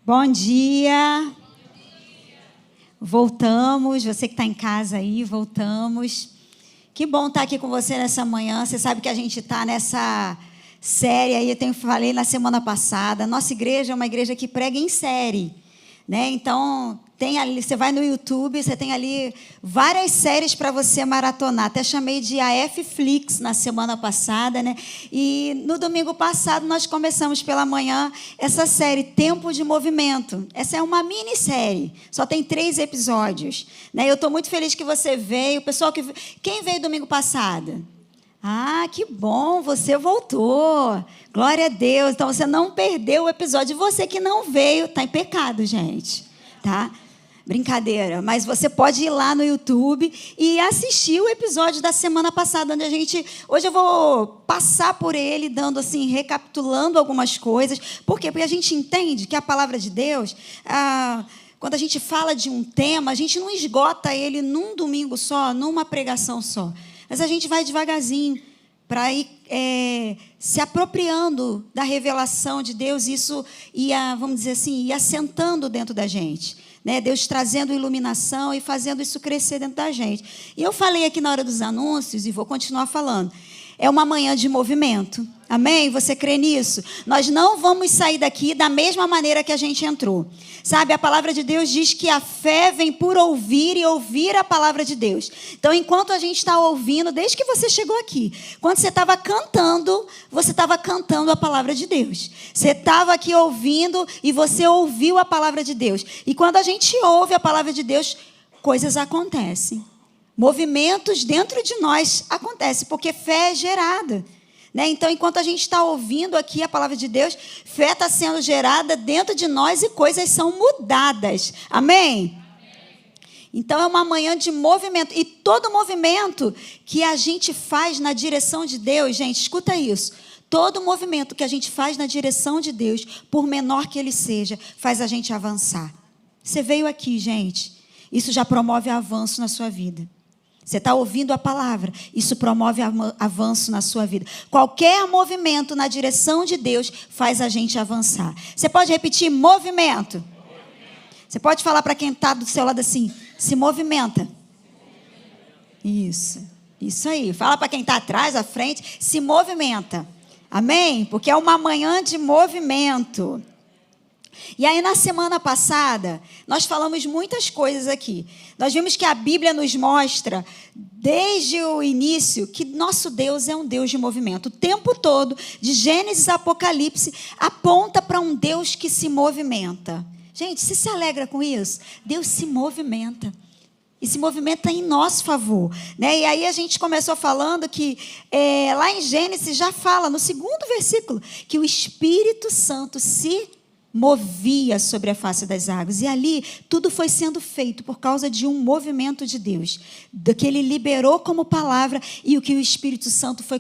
Bom dia. Voltamos, você que está em casa aí, voltamos. Que bom estar aqui com você nessa manhã. Você sabe que a gente está nessa série aí, falei na semana passada. Nossa igreja é uma igreja que prega em série, né? Então, tem ali, você vai no YouTube, você tem ali várias séries para você maratonar. Até chamei de AF Flix na semana passada, né? E no domingo passado nós começamos pela manhã essa série Tempo de Movimento. Essa é uma minissérie, só tem 3 episódios, né? Eu estou muito feliz que você veio. Pessoal, quem veio domingo passado? Ah, que bom, você voltou. Glória a Deus. Então você não perdeu o episódio. Você que não veio, está em pecado, gente. Tá? Brincadeira, mas você pode ir lá no YouTube e assistir o episódio da semana passada, onde hoje eu vou passar por ele, dando assim, recapitulando algumas coisas. Por quê? Porque a gente entende que a palavra de Deus, quando a gente fala de um tema, a gente não esgota ele num domingo só, numa pregação só. Mas a gente vai devagarzinho para ir se apropriando da revelação de Deus, isso ia, vamos dizer assim, ia assentando dentro da gente, né? Deus trazendo iluminação e fazendo isso crescer dentro da gente. E eu falei aqui na hora dos anúncios, e vou continuar falando, é uma manhã de movimento, amém? Você crê nisso? Nós não vamos sair daqui da mesma maneira que a gente entrou, sabe? A palavra de Deus diz que a fé vem por ouvir e ouvir a palavra de Deus. Então, enquanto a gente está ouvindo, desde que você chegou aqui, quando você estava cantando a palavra de Deus. Você estava aqui ouvindo e você ouviu a palavra de Deus. E quando a gente ouve a palavra de Deus, coisas acontecem. Movimentos dentro de nós acontecem, porque fé é gerada, né? Então, enquanto a gente está ouvindo aqui a palavra de Deus, fé está sendo gerada dentro de nós e coisas são mudadas. Amém? Então, é uma manhã de movimento. E todo movimento que a gente faz na direção de Deus, gente, escuta isso. Todo movimento que a gente faz na direção de Deus, por menor que ele seja, faz a gente avançar. Você veio aqui, gente. Isso já promove avanço na sua vida. Você está ouvindo a palavra, isso promove avanço na sua vida. Qualquer movimento na direção de Deus faz a gente avançar. Você pode repetir movimento? Você pode falar para quem está do seu lado assim, se movimenta. Isso aí. Fala para quem está atrás, à frente, se movimenta. Amém? Porque é uma manhã de movimento. E aí, na semana passada, nós falamos muitas coisas aqui. Nós vimos que a Bíblia nos mostra, desde o início, que nosso Deus é um Deus de movimento. O tempo todo, de Gênesis a Apocalipse, aponta para um Deus que se movimenta. Gente, você se alegra com isso? Deus se movimenta. E se movimenta em nosso favor, né? E aí a gente começou falando que lá em Gênesis já fala, no 2º versículo, que o Espírito Santo se movia sobre a face das águas. E ali tudo foi sendo feito por causa de um movimento de Deus, do que ele liberou como palavra e o que o Espírito Santo foi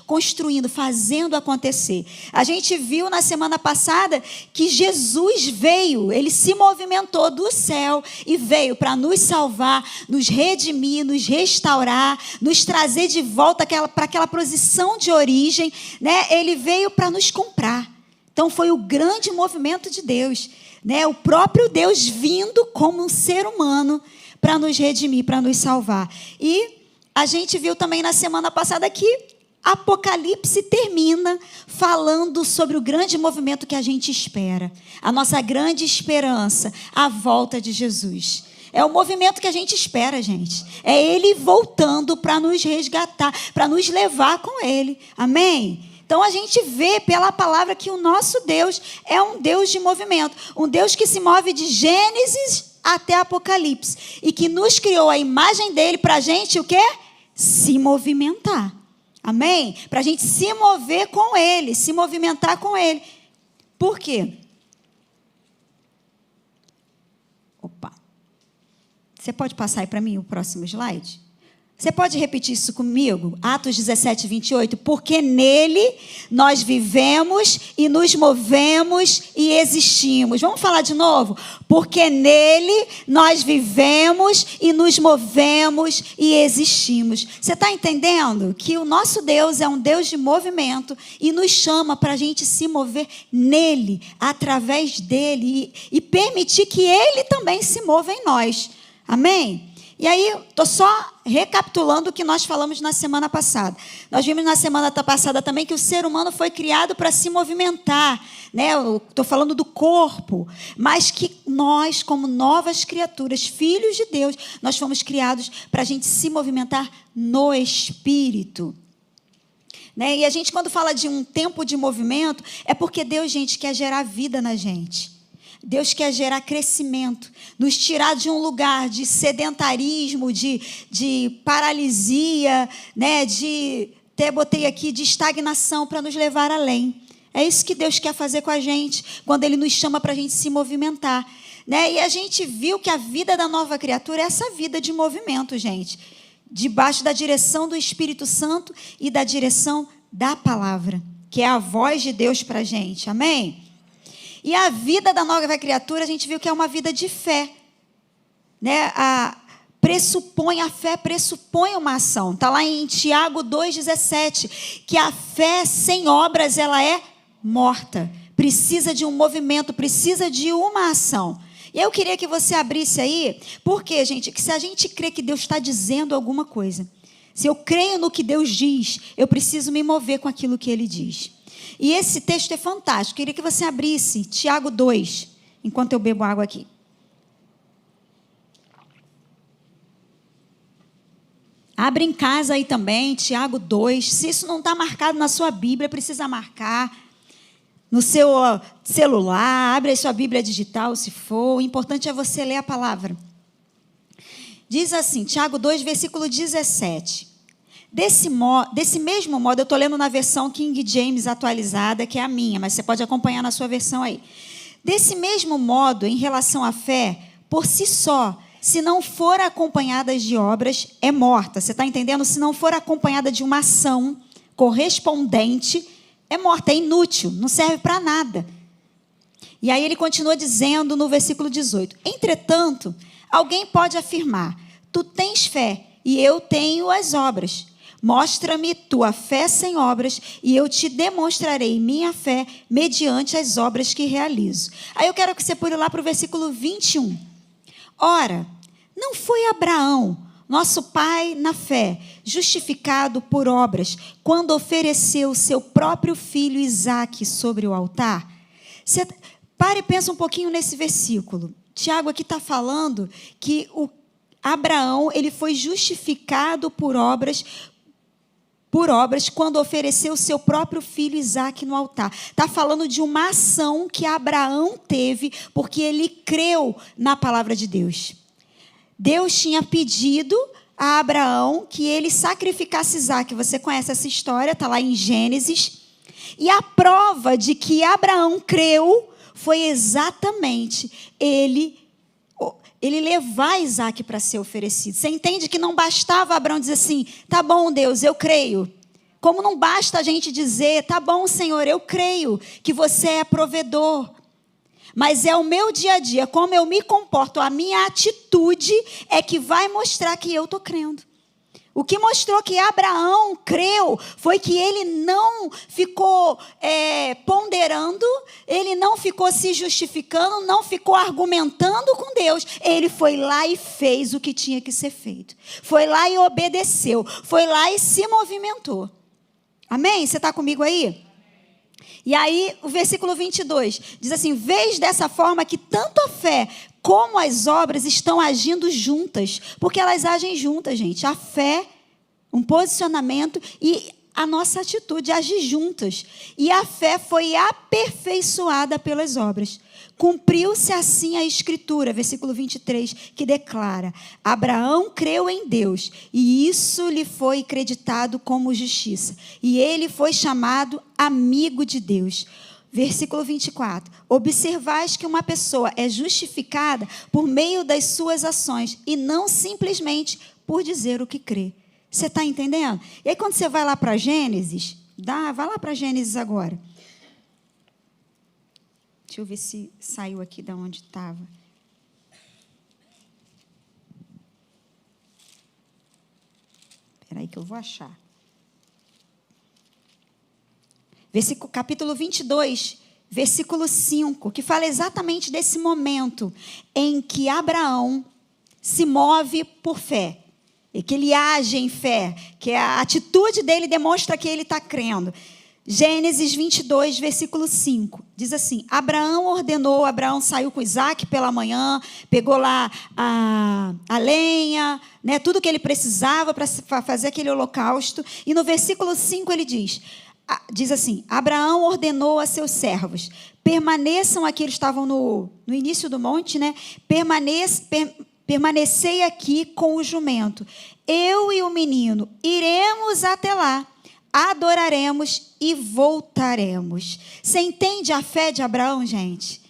construindo, fazendo acontecer. A gente viu na semana passada que Jesus veio, ele se movimentou do céu e veio para nos salvar, nos redimir, nos restaurar, nos trazer de volta para aquela posição de origem, né? Ele veio para nos comprar. Então, foi o grande movimento de Deus, né? O próprio Deus vindo como um ser humano para nos redimir, para nos salvar. E a gente viu também na semana passada que Apocalipse termina falando sobre o grande movimento que a gente espera. A nossa grande esperança, a volta de Jesus. É o movimento que a gente espera, gente. É Ele voltando para nos resgatar, para nos levar com Ele. Amém? Então, a gente vê pela palavra que o nosso Deus é um Deus de movimento. Um Deus que se move de Gênesis até Apocalipse. E que nos criou a imagem dele para a gente, o quê? Se movimentar. Amém? Para a gente se mover com ele, se movimentar com ele. Por quê? Opa. Você pode passar aí para mim o próximo slide? Você pode repetir isso comigo? Atos 17, 28. Porque nele nós vivemos e nos movemos e existimos. Vamos falar de novo? Porque nele nós vivemos e nos movemos e existimos. Você está entendendo que o nosso Deus é um Deus de movimento e nos chama para a gente se mover nele, através dele e permitir que ele também se mova em nós. Amém? E aí, estou só recapitulando o que nós falamos na semana passada. Nós vimos na semana passada também que o ser humano foi criado para se movimentar, né? Estou falando do corpo, mas que nós, como novas criaturas, filhos de Deus, nós fomos criados para a gente se movimentar no Espírito. Né? E a gente, quando fala de um tempo de movimento, é porque Deus, gente, quer gerar vida na gente. Deus quer gerar crescimento, nos tirar de um lugar de sedentarismo, de paralisia, né? Até botei aqui, de estagnação, para nos levar além. É isso que Deus quer fazer com a gente, quando Ele nos chama para a gente se movimentar. Né? E a gente viu que a vida da nova criatura é essa vida de movimento, gente. Debaixo da direção do Espírito Santo e da direção da palavra, que é a voz de Deus para a gente. Amém? E a vida da nova criatura, a gente viu que é uma vida de fé. Né? A fé pressupõe uma ação. Está lá em Tiago 2,17, que a fé sem obras, ela é morta. Precisa de um movimento, precisa de uma ação. E eu queria que você abrisse aí, porque, gente, que se a gente crê que Deus está dizendo alguma coisa, se eu creio no que Deus diz, eu preciso me mover com aquilo que Ele diz. E esse texto é fantástico. Queria que você abrisse Tiago 2, enquanto eu bebo água aqui. Abre em casa aí também, Tiago 2. Se isso não está marcado na sua Bíblia, precisa marcar. No seu celular, abre a sua Bíblia digital, se for. O importante é você ler a palavra. Diz assim, Tiago 2, versículo 17. Desse mesmo modo, eu estou lendo na versão King James atualizada, que é a minha, mas você pode acompanhar na sua versão aí. Desse mesmo modo, em relação à fé, por si só, se não for acompanhada de obras, é morta. Você está entendendo? Se não for acompanhada de uma ação correspondente, é morta, é inútil, não serve para nada. E aí ele continua dizendo no versículo 18. Entretanto, alguém pode afirmar, tu tens fé e eu tenho as obras. Mostra-me tua fé sem obras e eu te demonstrarei minha fé mediante as obras que realizo. Aí eu quero que você pule lá para o versículo 21. Ora, não foi Abraão, nosso pai na fé, justificado por obras, quando ofereceu seu próprio filho Isaque sobre o altar? Você pare e pensa um pouquinho nesse versículo. Tiago aqui está falando que Abraão ele foi justificado por obras quando ofereceu o seu próprio filho Isaque no altar. Está falando de uma ação que Abraão teve porque ele creu na palavra de Deus. Deus tinha pedido a Abraão que ele sacrificasse Isaque. Você conhece essa história, está lá em Gênesis. E a prova de que Abraão creu foi exatamente ele levar Isaque para ser oferecido. Você entende que não bastava Abraão dizer assim, tá bom, Deus, eu creio. Como não basta a gente dizer, tá bom, Senhor, eu creio que você é provedor. Mas é o meu dia a dia, como eu me comporto, a minha atitude é que vai mostrar que eu estou crendo. O que mostrou que Abraão creu foi que ele não ficou ponderando, ele não ficou se justificando, não ficou argumentando com Deus. Ele foi lá e fez o que tinha que ser feito. Foi lá e obedeceu. Foi lá e se movimentou. Amém? Você está comigo aí? E aí, o versículo 22 diz assim, vês dessa forma que tanto a fé como as obras estão agindo juntas, porque elas agem juntas, gente. A fé, um posicionamento e a nossa atitude agem juntas. E a fé foi aperfeiçoada pelas obras. Cumpriu-se assim a Escritura, versículo 23, que declara, Abraão creu em Deus e isso lhe foi creditado como justiça. E ele foi chamado amigo de Deus. Versículo 24, observais que uma pessoa é justificada por meio das suas ações e não simplesmente por dizer o que crê. Você está entendendo? E aí, quando você vai lá para Gênesis, vai lá para Gênesis agora. Deixa eu ver se saiu aqui de onde estava. Espera aí que eu vou achar. Capítulo 22, versículo 5, que fala exatamente desse momento em que Abraão se move por fé, e que ele age em fé, que a atitude dele demonstra que ele está crendo. Gênesis 22, versículo 5, diz assim: Abraão saiu com Isaac pela manhã, pegou lá a lenha, né, tudo que ele precisava para fazer aquele holocausto, e no versículo 5 ele diz assim: Abraão ordenou a seus servos, permaneçam aqui, eles estavam no início do monte, né? Permanecei aqui com o jumento. Eu e o menino iremos até lá, adoraremos e voltaremos. Você entende a fé de Abraão, gente?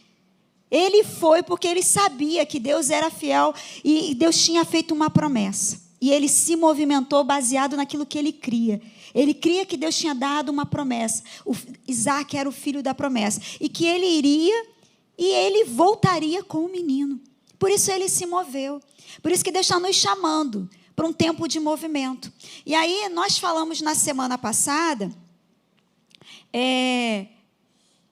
Ele foi porque ele sabia que Deus era fiel e Deus tinha feito uma promessa. E ele se movimentou baseado naquilo que ele cria. Ele cria que Deus tinha dado uma promessa. Isaac era o filho da promessa. E que ele iria e ele voltaria com o menino. Por isso ele se moveu. Por isso que Deus está nos chamando para um tempo de movimento. E aí nós falamos na semana passada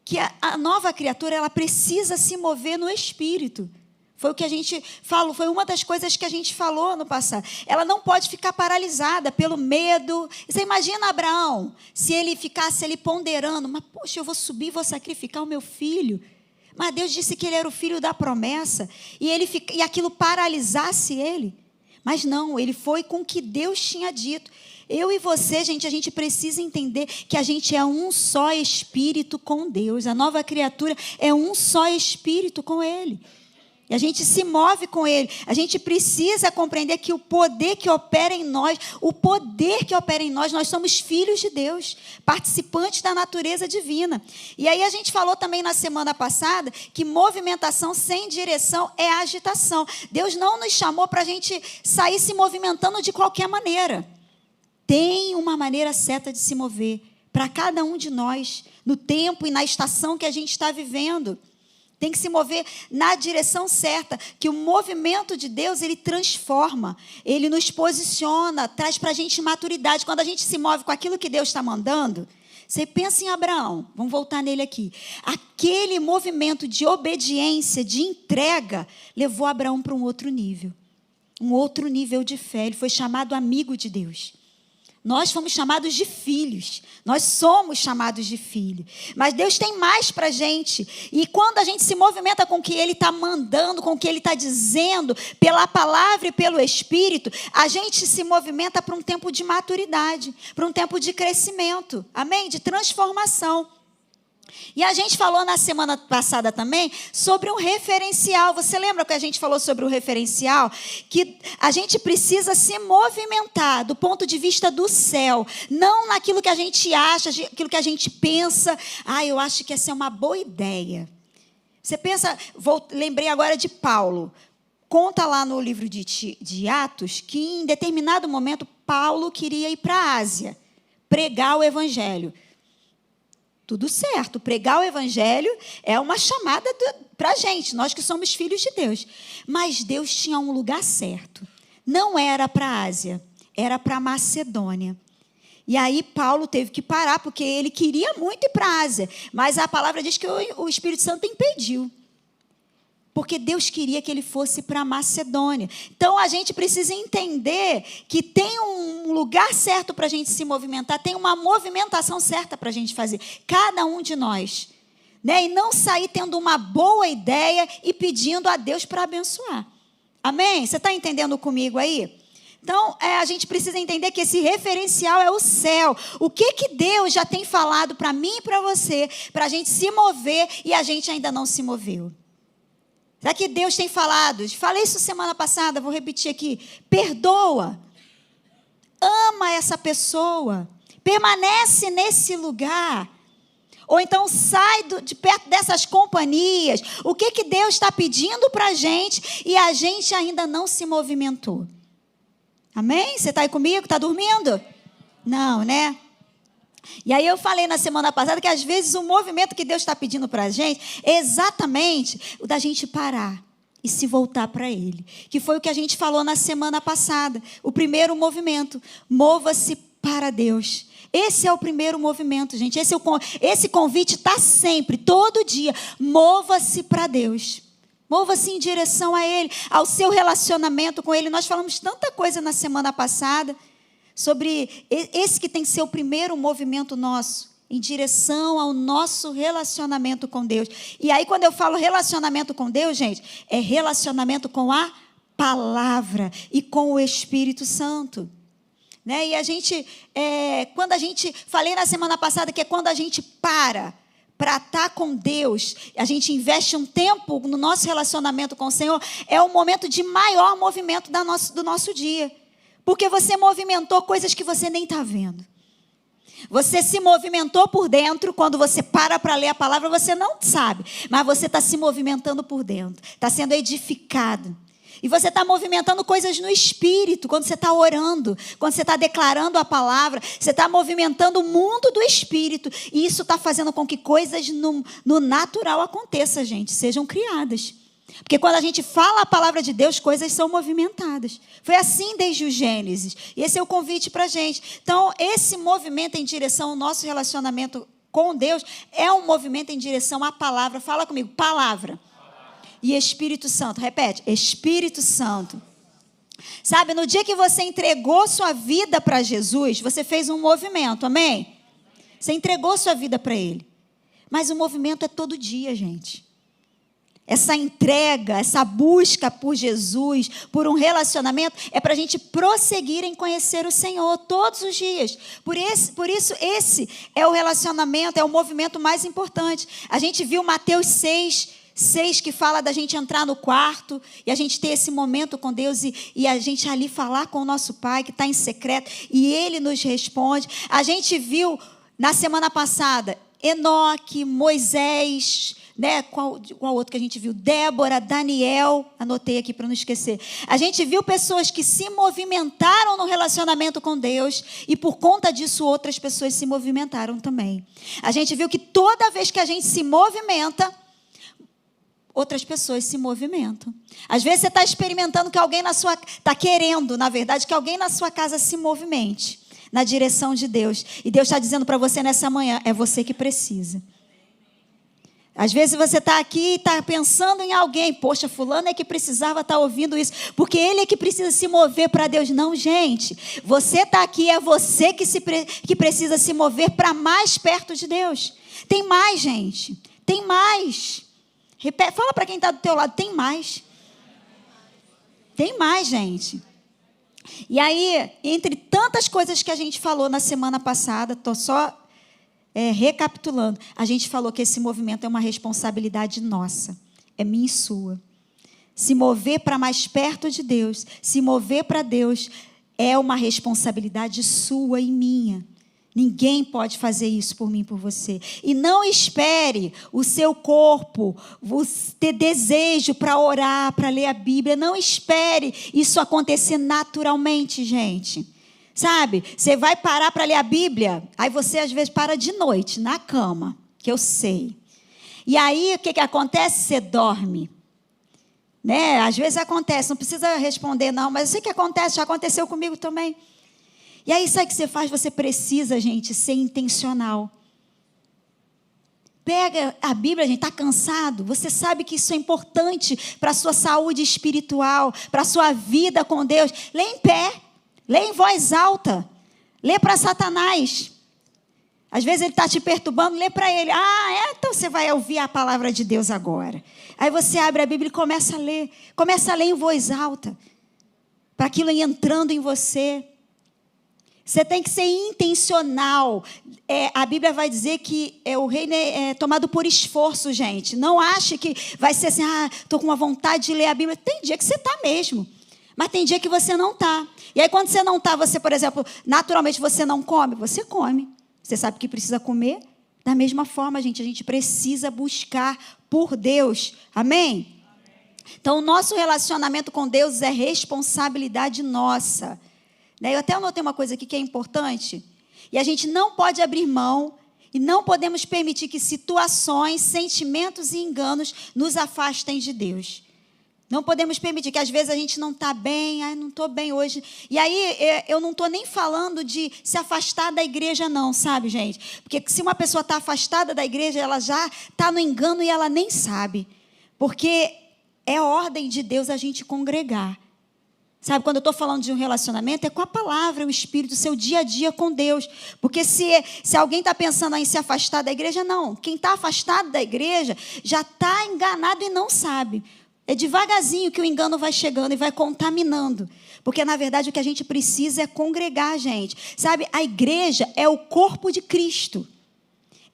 que a nova criatura ela precisa se mover no espírito. Foi o que a gente falou, foi uma das coisas que a gente falou no passado. Ela não pode ficar paralisada pelo medo. Você imagina Abraão, se ele ficasse ali ponderando, mas poxa, eu vou subir, vou sacrificar o meu filho. Mas Deus disse que ele era o filho da promessa e aquilo paralisasse ele. Mas não, ele foi com o que Deus tinha dito. Eu e você, gente, a gente precisa entender que a gente é um só espírito com Deus. A nova criatura é um só espírito com Ele. E a gente se move com Ele. A gente precisa compreender que o poder que opera em nós, nós somos filhos de Deus, participantes da natureza divina. E aí a gente falou também na semana passada que movimentação sem direção é agitação. Deus não nos chamou para a gente sair se movimentando de qualquer maneira. Tem uma maneira certa de se mover para cada um de nós, no tempo e na estação que a gente está vivendo. Tem que se mover na direção certa, que o movimento de Deus, ele transforma, ele nos posiciona, traz para a gente maturidade. Quando a gente se move com aquilo que Deus está mandando, você pensa em Abraão, vamos voltar nele aqui. Aquele movimento de obediência, de entrega, levou Abraão para um outro nível de fé. Ele foi chamado amigo de Deus. Nós fomos chamados de filhos. Nós somos chamados de filho. Mas Deus tem mais para a gente. E quando a gente se movimenta com o que Ele está mandando, com o que Ele está dizendo, pela palavra e pelo Espírito, a gente se movimenta para um tempo de maturidade, para um tempo de crescimento. Amém? De transformação. E a gente falou na semana passada também sobre um referencial. Você lembra que a gente falou sobre o referencial? Que a gente precisa se movimentar do ponto de vista do céu. Não naquilo que a gente acha, aquilo que a gente pensa. Eu acho que essa é uma boa ideia. Você pensa, lembrei agora de Paulo. Conta lá no livro de Atos que em determinado momento Paulo queria ir para a Ásia, pregar o evangelho. Tudo certo, pregar o evangelho é uma chamada para a gente, nós que somos filhos de Deus. Mas Deus tinha um lugar certo. Não era para a Ásia, era para a Macedônia. E aí Paulo teve que parar, porque ele queria muito ir para a Ásia. Mas a palavra diz que o Espírito Santo impediu. Porque Deus queria que ele fosse para a Macedônia. Então, a gente precisa entender que tem um lugar certo para a gente se movimentar, tem uma movimentação certa para a gente fazer. Cada um de nós. Né? E não sair tendo uma boa ideia e pedindo a Deus para abençoar. Amém? Você está entendendo comigo aí? Então, a gente precisa entender que esse referencial é o céu. O que Deus já tem falado para mim e para você, para a gente se mover e a gente ainda não se moveu. Será que Deus tem falado? Falei isso semana passada, vou repetir aqui. Perdoa. Ama essa pessoa. Permanece nesse lugar. Ou então sai de perto dessas companhias. O que Deus está pedindo para a gente e a gente ainda não se movimentou? Amém? Você está aí comigo? Está dormindo? Não, né? E aí eu falei na semana passada que às vezes o movimento que Deus está pedindo para a gente é exatamente o da gente parar e se voltar para Ele. Que foi o que a gente falou na semana passada. O primeiro movimento, mova-se para Deus. Esse é o primeiro movimento, gente. Esse convite está sempre, todo dia. Mova-se para Deus. Mova-se em direção a Ele, ao seu relacionamento com Ele. Nós falamos tanta coisa na semana passada sobre esse que tem que ser o primeiro movimento nosso, em direção ao nosso relacionamento com Deus. E aí, quando eu falo relacionamento com Deus, gente, é relacionamento com a palavra e com o Espírito Santo. Né? E a gente, falei na semana passada que é quando a gente para estar com Deus, a gente investe um tempo no nosso relacionamento com o Senhor, é o momento de maior movimento do nosso dia. Porque você movimentou coisas que você nem está vendo. Você se movimentou por dentro, quando você para ler a palavra, você não sabe, mas você está se movimentando por dentro, está sendo edificado. E você está movimentando coisas no Espírito, quando você está orando, quando você está declarando a palavra, você está movimentando o mundo do Espírito. E isso está fazendo com que coisas no natural aconteçam, gente, sejam criadas. Porque quando a gente fala a palavra de Deus, coisas são movimentadas. Foi assim desde o Gênesis. E esse é o convite para a gente. Então, esse movimento em direção ao nosso relacionamento com Deus é um movimento em direção à palavra. Fala comigo, palavra. E Espírito Santo. Repete, Espírito Santo. Sabe, no dia que você entregou sua vida para Jesus, você fez um movimento, amém? Você entregou sua vida para Ele. Mas o movimento é todo dia, gente. Essa entrega, essa busca por Jesus, por um relacionamento, é para a gente prosseguir em conhecer o Senhor todos os dias. Por isso, esse é o relacionamento, é o movimento mais importante. A gente viu Mateus 6, que fala da gente entrar no quarto e a gente ter esse momento com Deus e a gente ali falar com o nosso Pai, que está em secreto, e Ele nos responde. A gente viu na semana passada Enoque, Moisés, né? Qual outro que a gente viu? Débora, Daniel, anotei aqui para não esquecer. A gente viu pessoas que se movimentaram no relacionamento com Deus e por conta disso outras pessoas se movimentaram também. A gente viu que toda vez que a gente se movimenta, outras pessoas se movimentam. Às vezes você está experimentando que alguém está querendo, na verdade, que alguém na sua casa se movimente na direção de Deus. E Deus está dizendo para você nessa manhã, é você que precisa. Às vezes você está aqui e está pensando em alguém. Poxa, fulano é que precisava estar ouvindo isso. Porque ele é que precisa se mover para Deus. Não, gente. Você está aqui, é você que precisa se mover para mais perto de Deus. Tem mais, gente. Tem mais. Fala para quem está do teu lado. Tem mais. Tem mais, gente. E aí, entre tantas coisas que a gente falou na semana passada, estou só recapitulando, a gente falou que esse movimento é uma responsabilidade nossa, é minha e sua. Se mover para mais perto de Deus, se mover para Deus, é uma responsabilidade sua e minha. Ninguém pode fazer isso por mim e por você. E não espere o seu corpo ter desejo para orar, para ler a Bíblia. Não espere isso acontecer naturalmente, gente. Sabe, você vai parar para ler a Bíblia, aí você às vezes para de noite, na cama, que eu sei. E aí, o que acontece? Você dorme. Né? Às vezes acontece, não precisa responder não, mas eu sei que acontece, já aconteceu comigo também. E aí, sabe o que você faz? Você precisa, gente, ser intencional. Pega a Bíblia, gente, está cansado? Você sabe que isso é importante para a sua saúde espiritual, para a sua vida com Deus. Lê em pé. Lê em voz alta. Lê para Satanás. Às vezes ele está te perturbando, lê para ele. Então você vai ouvir a palavra de Deus agora. Aí você abre a Bíblia e começa a ler. Começa a ler em voz alta. Para aquilo ir entrando em você. Você tem que ser intencional. A Bíblia vai dizer que o reino é tomado por esforço, gente. Não ache que vai ser assim, estou com uma vontade de ler a Bíblia. Tem dia que você está mesmo. Mas tem dia que você não está. E aí quando você não está, você, por exemplo, naturalmente você não come. Você come. Você sabe que precisa comer. Da mesma forma, gente, a gente precisa buscar por Deus. Amém? Então, o nosso relacionamento com Deus é responsabilidade nossa. Eu até anotei uma coisa aqui que é importante. E a gente não pode abrir mão e não podemos permitir que situações, sentimentos e enganos nos afastem de Deus. Não podemos permitir, que às vezes a gente não está bem, não estou bem hoje. E aí eu não estou nem falando de se afastar da igreja não, sabe, gente? Porque se uma pessoa está afastada da igreja, ela já está no engano e ela nem sabe. Porque é ordem de Deus a gente congregar. Sabe, quando eu estou falando de um relacionamento, é com a palavra, o Espírito, o seu dia a dia com Deus. Porque se alguém está pensando em se afastar da igreja, não. Quem está afastado da igreja já está enganado e não sabe. É devagarzinho que o engano vai chegando e vai contaminando. Porque, na verdade, o que a gente precisa é congregar, gente. Sabe, a igreja é o corpo de Cristo.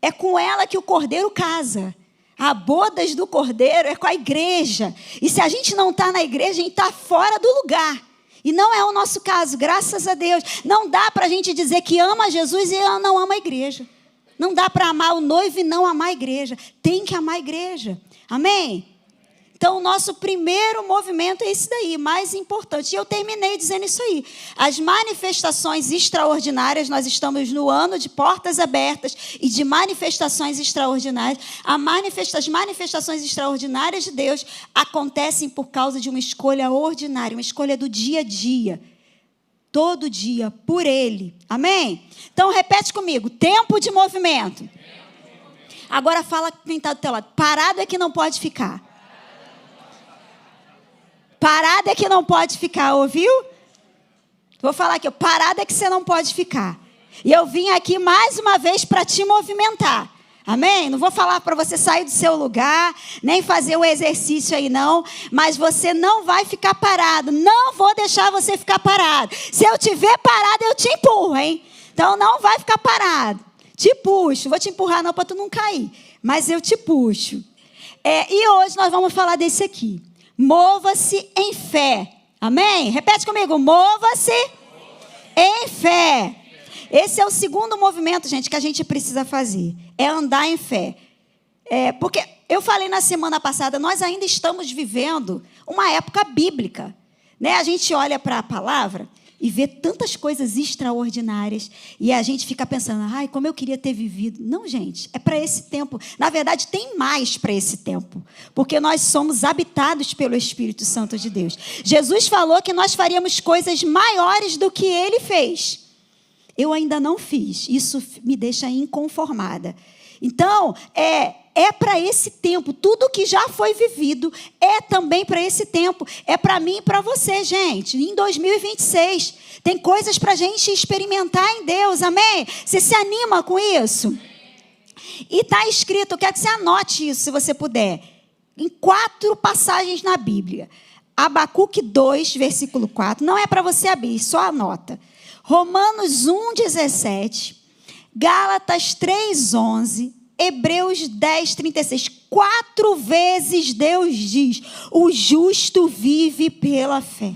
É com ela que o Cordeiro casa. A bodas do Cordeiro é com a igreja. E se a gente não está na igreja, a gente está fora do lugar. E não é o nosso caso, graças a Deus. Não dá para a gente dizer que ama Jesus e não ama a igreja. Não dá para amar o noivo e não amar a igreja. Tem que amar a igreja. Amém? Então, o nosso primeiro movimento é esse daí, mais importante. E eu terminei dizendo isso aí. As manifestações extraordinárias, nós estamos no ano de portas abertas e de manifestações extraordinárias. As manifestações extraordinárias de Deus acontecem por causa de uma escolha ordinária, uma escolha do dia a dia. Todo dia, por Ele. Amém? Então, repete comigo. Tempo de movimento. Agora fala quem está do teu lado. Parado é que não pode ficar. Parada é que não pode ficar, ouviu? Vou falar aqui, parada é que você não pode ficar. E eu vim aqui mais uma vez para te movimentar. Amém? Não vou falar para você sair do seu lugar, nem fazer um exercício aí não, mas você não vai ficar parado. Não vou deixar você ficar parado. Se eu te ver parado, eu te empurro, hein? Então não vai ficar parado. Te puxo. Vou te empurrar não para tu não cair, mas eu te puxo. E hoje nós vamos falar desse aqui. Mova-se em fé. Amém? Repete comigo. Mova-se em fé. Esse é o segundo movimento, gente, que a gente precisa fazer. É andar em fé. Porque eu falei na semana passada, nós ainda estamos vivendo uma época bíblica. Né? A gente olha para a palavra e vê tantas coisas extraordinárias. E a gente fica pensando, ai, como eu queria ter vivido. Não, gente, é para esse tempo. Na verdade, tem mais para esse tempo. Porque nós somos habitados pelo Espírito Santo de Deus. Jesus falou que nós faríamos coisas maiores do que Ele fez. Eu ainda não fiz. Isso me deixa inconformada. Então, é para esse tempo. Tudo que já foi vivido é também para esse tempo. É para mim e para você, gente. Em 2026, tem coisas para a gente experimentar em Deus. Amém? Você se anima com isso? E está escrito, eu quero que você anote isso, se você puder. Em 4 passagens na Bíblia. Abacuque 2, versículo 4. Não é para você abrir, só anota. Romanos 1, 17. Gálatas 3, 11. Hebreus 10, 36. 4 vezes Deus diz, o justo vive pela fé.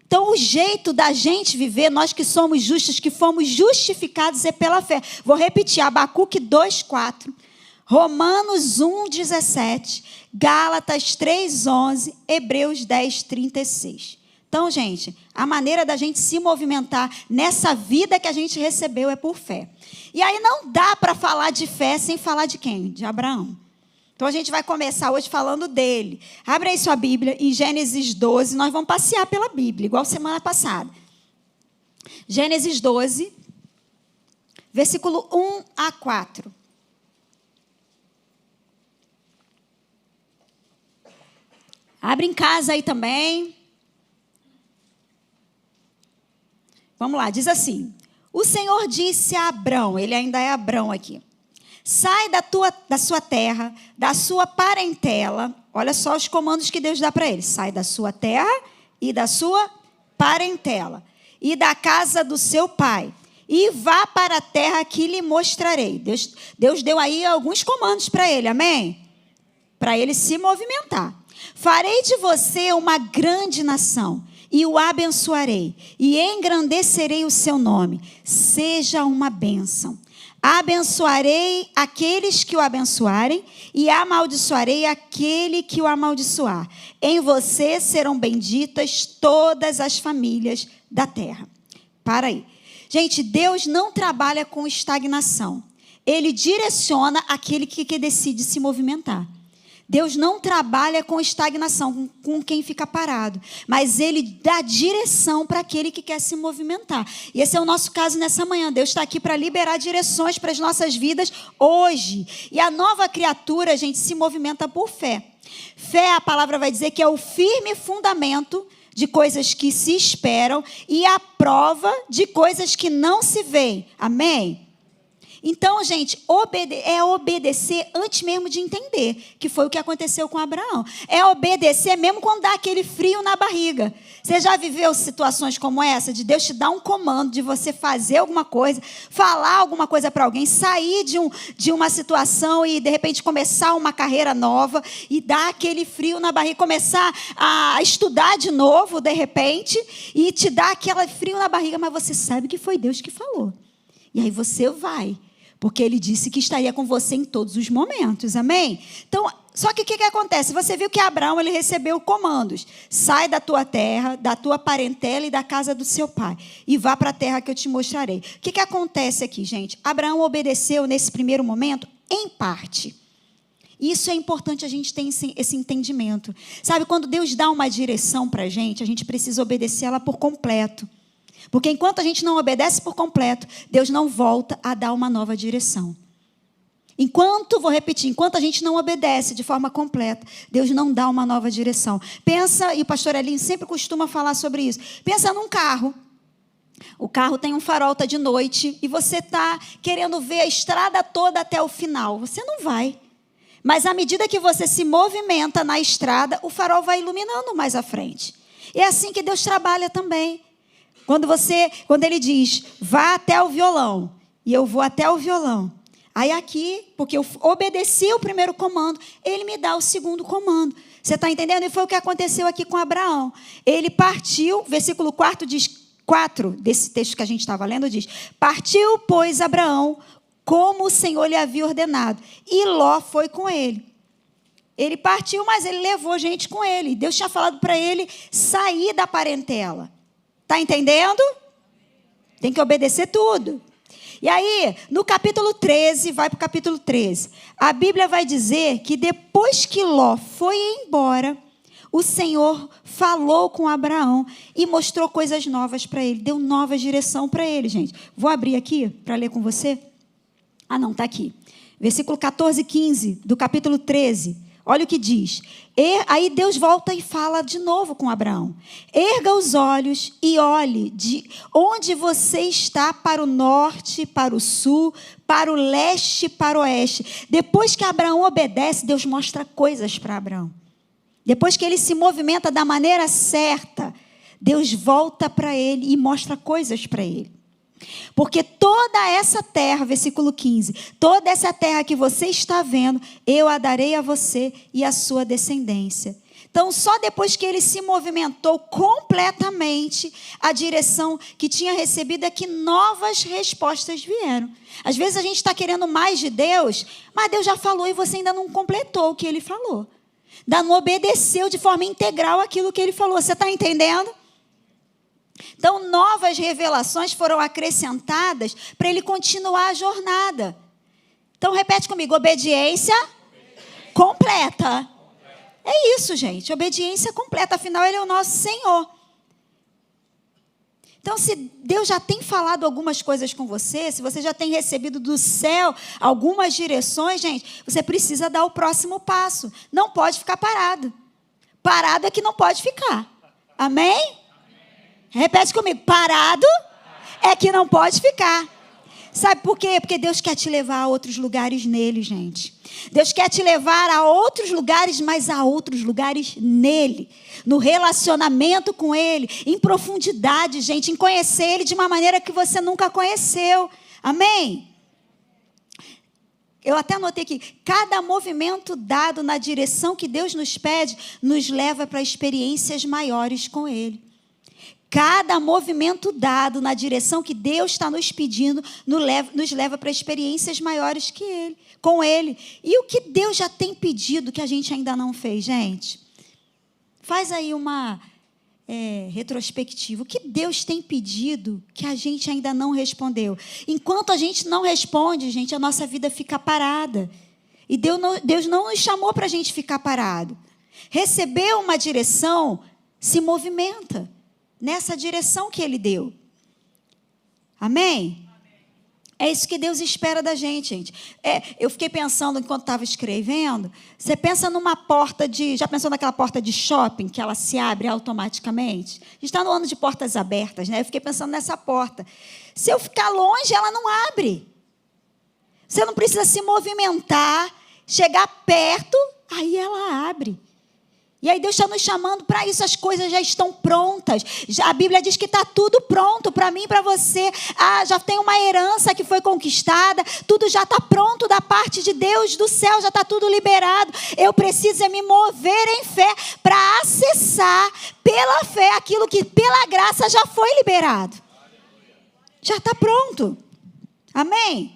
Então, o jeito da gente viver, nós que somos justos, que fomos justificados, é pela fé. Vou repetir, Abacuque 2, 4. Romanos 1, 17. Gálatas 3, 11. Hebreus 10, 36. Então, gente, a maneira da gente se movimentar nessa vida que a gente recebeu é por fé. E aí não dá para falar de fé sem falar de quem? De Abraão. Então, a gente vai começar hoje falando dele. Abre aí sua Bíblia, em Gênesis 12. Nós vamos passear pela Bíblia, igual semana passada. Gênesis 12, versículo 1 a 4. Abre em casa aí também. Vamos lá, diz assim. O Senhor disse a Abrão, ele ainda é Abrão aqui. Sai da sua terra, da sua parentela. Olha só os comandos que Deus dá para ele. Sai da sua terra e da sua parentela. E da casa do seu pai. E vá para a terra que lhe mostrarei. Deus deu aí alguns comandos para ele, amém? Para ele se movimentar. Farei de você uma grande nação. E o abençoarei, e engrandecerei o seu nome. Seja uma bênção. Abençoarei aqueles que o abençoarem e amaldiçoarei aquele que o amaldiçoar. Em você serão benditas todas as famílias da terra. Para aí. Gente, Deus não trabalha com estagnação. Ele direciona aquele que decide se movimentar. Deus não trabalha com estagnação, com quem fica parado, mas Ele dá direção para aquele que quer se movimentar. E esse é o nosso caso nessa manhã. Deus está aqui para liberar direções para as nossas vidas hoje. E a nova criatura, gente, se movimenta por fé. Fé, a palavra vai dizer que é o firme fundamento de coisas que se esperam e a prova de coisas que não se veem. Amém? Então, gente, é obedecer antes mesmo de entender, que foi o que aconteceu com Abraão. É obedecer mesmo quando dá aquele frio na barriga. Você já viveu situações como essa, de Deus te dar um comando, de você fazer alguma coisa, falar alguma coisa para alguém, sair de uma situação e, de repente, começar uma carreira nova e dar aquele frio na barriga, começar a estudar de novo, de repente, e te dar aquele frio na barriga, mas você sabe que foi Deus que falou. E aí você vai. Porque Ele disse que estaria com você em todos os momentos, amém? Então, só que o que acontece? Você viu que Abraão, ele recebeu comandos. Sai da tua terra, da tua parentela e da casa do seu pai. E vá para a terra que eu te mostrarei. O que acontece aqui, gente? Abraão obedeceu nesse primeiro momento, em parte. Isso é importante a gente ter esse entendimento. Sabe, quando Deus dá uma direção para a gente precisa obedecer ela por completo. Porque enquanto a gente não obedece por completo, Deus não volta a dar uma nova direção. Enquanto a gente não obedece de forma completa, Deus não dá uma nova direção. Pensa, e o pastor Elinho sempre costuma falar sobre isso, pensa num carro. O carro tem um farol, está de noite, e você está querendo ver a estrada toda até o final. Você não vai. Mas à medida que você se movimenta na estrada, o farol vai iluminando mais à frente. E é assim que Deus trabalha também. Quando Ele diz, vá até o violão, e eu vou até o violão. Aí aqui, porque eu obedeci o primeiro comando, Ele me dá o segundo comando. Você está entendendo? E foi o que aconteceu aqui com Abraão. Ele partiu, versículo 4 desse texto que a gente estava lendo, diz, partiu, pois, Abraão, como o Senhor lhe havia ordenado, e Ló foi com ele. Ele partiu, mas ele levou gente com ele. Deus tinha falado para ele sair da parentela. Está entendendo? Tem que obedecer tudo. E aí, no capítulo 13, vai para o capítulo 13. A Bíblia vai dizer que depois que Ló foi embora, o Senhor falou com Abraão e mostrou coisas novas para ele. Deu nova direção para ele, gente. Vou abrir aqui para ler com você. Ah, não, está aqui. Versículo 14 e 15 do capítulo 13. Olha o que diz. Aí Deus volta e fala de novo com Abraão. Erga os olhos e olhe de onde você está para o norte, para o sul, para o leste, para o oeste. Depois que Abraão obedece, Deus mostra coisas para Abraão. Depois que ele se movimenta da maneira certa, Deus volta para ele e mostra coisas para ele. Porque toda essa terra, versículo 15, toda essa terra que você está vendo, eu a darei a você e à sua descendência. Então, só depois que ele se movimentou completamente, a direção que tinha recebido é que novas respostas vieram. Às vezes a gente está querendo mais de Deus, mas Deus já falou e você ainda não completou o que Ele falou. Ainda não obedeceu de forma integral aquilo que Ele falou. Você está entendendo? Então, novas revelações foram acrescentadas para ele continuar a jornada. Então, repete comigo, obediência completa. É isso, gente, obediência completa, afinal, Ele é o nosso Senhor. Então, se Deus já tem falado algumas coisas com você, se você já tem recebido do céu algumas direções, gente, você precisa dar o próximo passo. Não pode ficar parado. Parado é que não pode ficar. Amém? Repete comigo, parado é que não pode ficar. Sabe por quê? Porque Deus quer te levar a outros lugares nele, gente. Deus quer te levar a outros lugares, mas a outros lugares nele. No relacionamento com Ele, em profundidade, gente, em conhecer Ele de uma maneira que você nunca conheceu. Amém? Eu até anotei aqui, cada movimento dado na direção que Deus nos pede, nos leva para experiências maiores com Ele. Cada movimento dado na direção que Deus está nos pedindo nos leva para experiências maiores com Ele. E o que Deus já tem pedido que a gente ainda não fez, gente? Faz aí uma retrospectiva. O que Deus tem pedido que a gente ainda não respondeu? Enquanto a gente não responde, gente, a nossa vida fica parada. E Deus não nos chamou para a gente ficar parado. Receber uma direção, se movimenta nessa direção que Ele deu. Amém? É isso que Deus espera da gente. Eu fiquei pensando enquanto estava escrevendo. Você pensa numa porta já pensou naquela porta de shopping que ela se abre automaticamente? A gente está no ano de portas abertas, né? Eu fiquei pensando nessa porta. Se eu ficar longe, ela não abre. Você não precisa se movimentar, chegar perto, aí ela abre. E aí Deus está nos chamando para isso, as coisas já estão prontas. A Bíblia diz que está tudo pronto para mim e para você. Já tem uma herança que foi conquistada, tudo já está pronto da parte de Deus, do céu, já está tudo liberado. Eu preciso me mover em fé para acessar pela fé aquilo que pela graça já foi liberado. Já está pronto. Amém?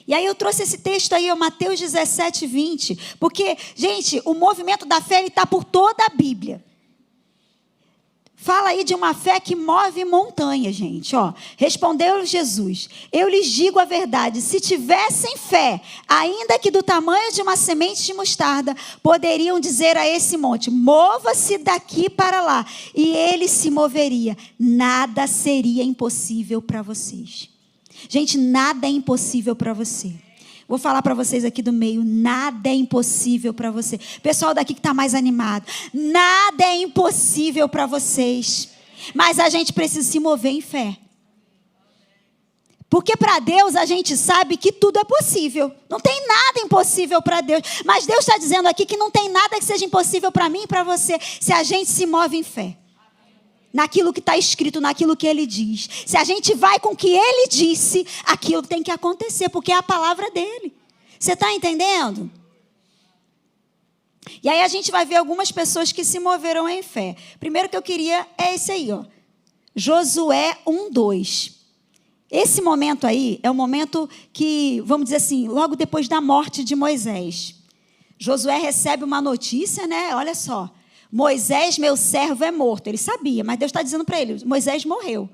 E aí eu trouxe esse texto aí, Mateus 17, 20. Porque, gente, o movimento da fé está por toda a Bíblia. Fala aí de uma fé que move montanha, gente. Respondeu Jesus: eu lhes digo a verdade, se tivessem fé, ainda que do tamanho de uma semente de mostarda, poderiam dizer a esse monte: mova-se daqui para lá, e ele se moveria. Nada seria impossível para vocês. Gente, nada é impossível para você. Vou falar para vocês aqui do meio, nada é impossível para você. Pessoal daqui que está mais animado, nada é impossível para vocês. Mas a gente precisa se mover em fé. Porque para Deus a gente sabe que tudo é possível. Não tem nada impossível para Deus. Mas Deus está dizendo aqui que não tem nada que seja impossível para mim e para você, se a gente se move em fé. Naquilo que está escrito, naquilo que Ele diz. Se a gente vai com o que Ele disse, aquilo tem que acontecer, porque é a palavra dEle. Você está entendendo? E aí a gente vai ver algumas pessoas que se moveram em fé. Primeiro que eu queria é esse aí, Josué 1:2. Esse momento aí é o momento que, vamos dizer assim, logo depois da morte de Moisés. Josué recebe uma notícia, né? Olha só. Moisés, meu servo, é morto. Ele sabia, mas Deus está dizendo para ele: Moisés morreu.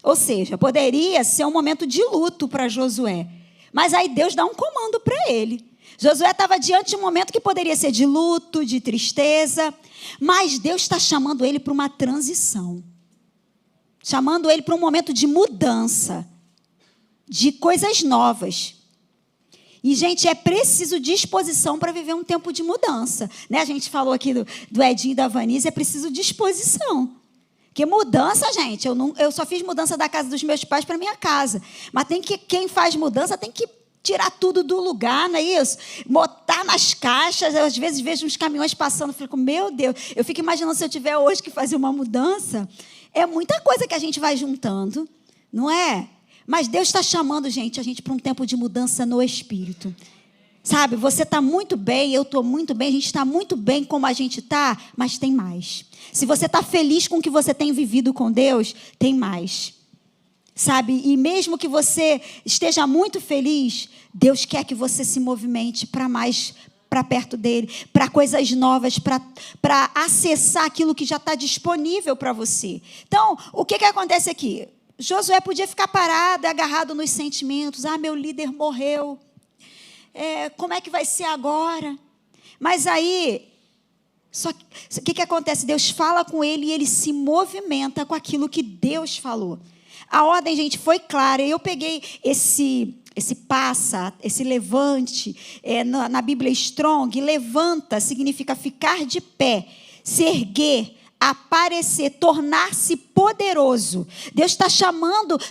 Ou seja, poderia ser um momento de luto para Josué. Mas aí Deus dá um comando para ele. Josué estava diante de um momento que poderia ser de luto, de tristeza. Mas Deus está chamando ele para uma transição. Chamando ele para um momento de mudança. De coisas novas. E, gente, é preciso disposição para viver um tempo de mudança. Né? A gente falou aqui do Edinho e da Vanise, é preciso disposição. Porque mudança, gente, eu só fiz mudança da casa dos meus pais para minha casa. Mas quem faz mudança tem que tirar tudo do lugar, não é isso? Botar nas caixas. Eu, às vezes, vejo uns caminhões passando, fico, meu Deus, eu fico imaginando se eu tiver hoje que fazer uma mudança. É muita coisa que a gente vai juntando, não é? Mas Deus está chamando, a gente para um tempo de mudança no Espírito. Sabe, você está muito bem, eu estou muito bem, a gente está muito bem como a gente está, mas tem mais. Se você está feliz com o que você tem vivido com Deus, tem mais. Sabe, e mesmo que você esteja muito feliz, Deus quer que você se movimente para mais, para perto dele, para coisas novas, para acessar aquilo que já está disponível para você. Então, o que acontece aqui? Josué podia ficar parado, agarrado nos sentimentos. Meu líder morreu. Como é que vai ser agora? Mas aí, o que acontece? Deus fala com ele e ele se movimenta com aquilo que Deus falou. A ordem, gente, foi clara. Eu peguei esse passa, esse levante, na Bíblia Strong. Levanta significa ficar de pé, se erguer, aparecer, tornar-se poderoso. Deus está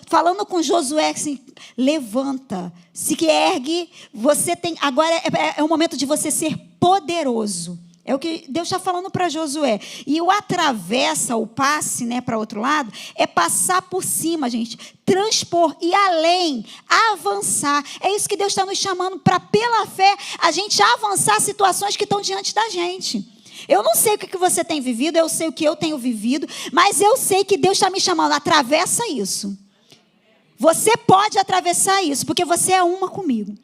falando com Josué assim: levanta, se ergue, você tem, agora é o momento de você ser poderoso. É o que Deus está falando para Josué. E o atravessa, o passe, né, para outro lado, é passar por cima, gente, transpor, ir além, avançar. É isso que Deus está nos chamando para, pela fé, a gente avançar situações que estão diante da gente. Eu não sei o que você tem vivido, eu sei o que eu tenho vivido, mas eu sei que Deus está me chamando, atravessa isso. Você pode atravessar isso, porque você é uma comigo.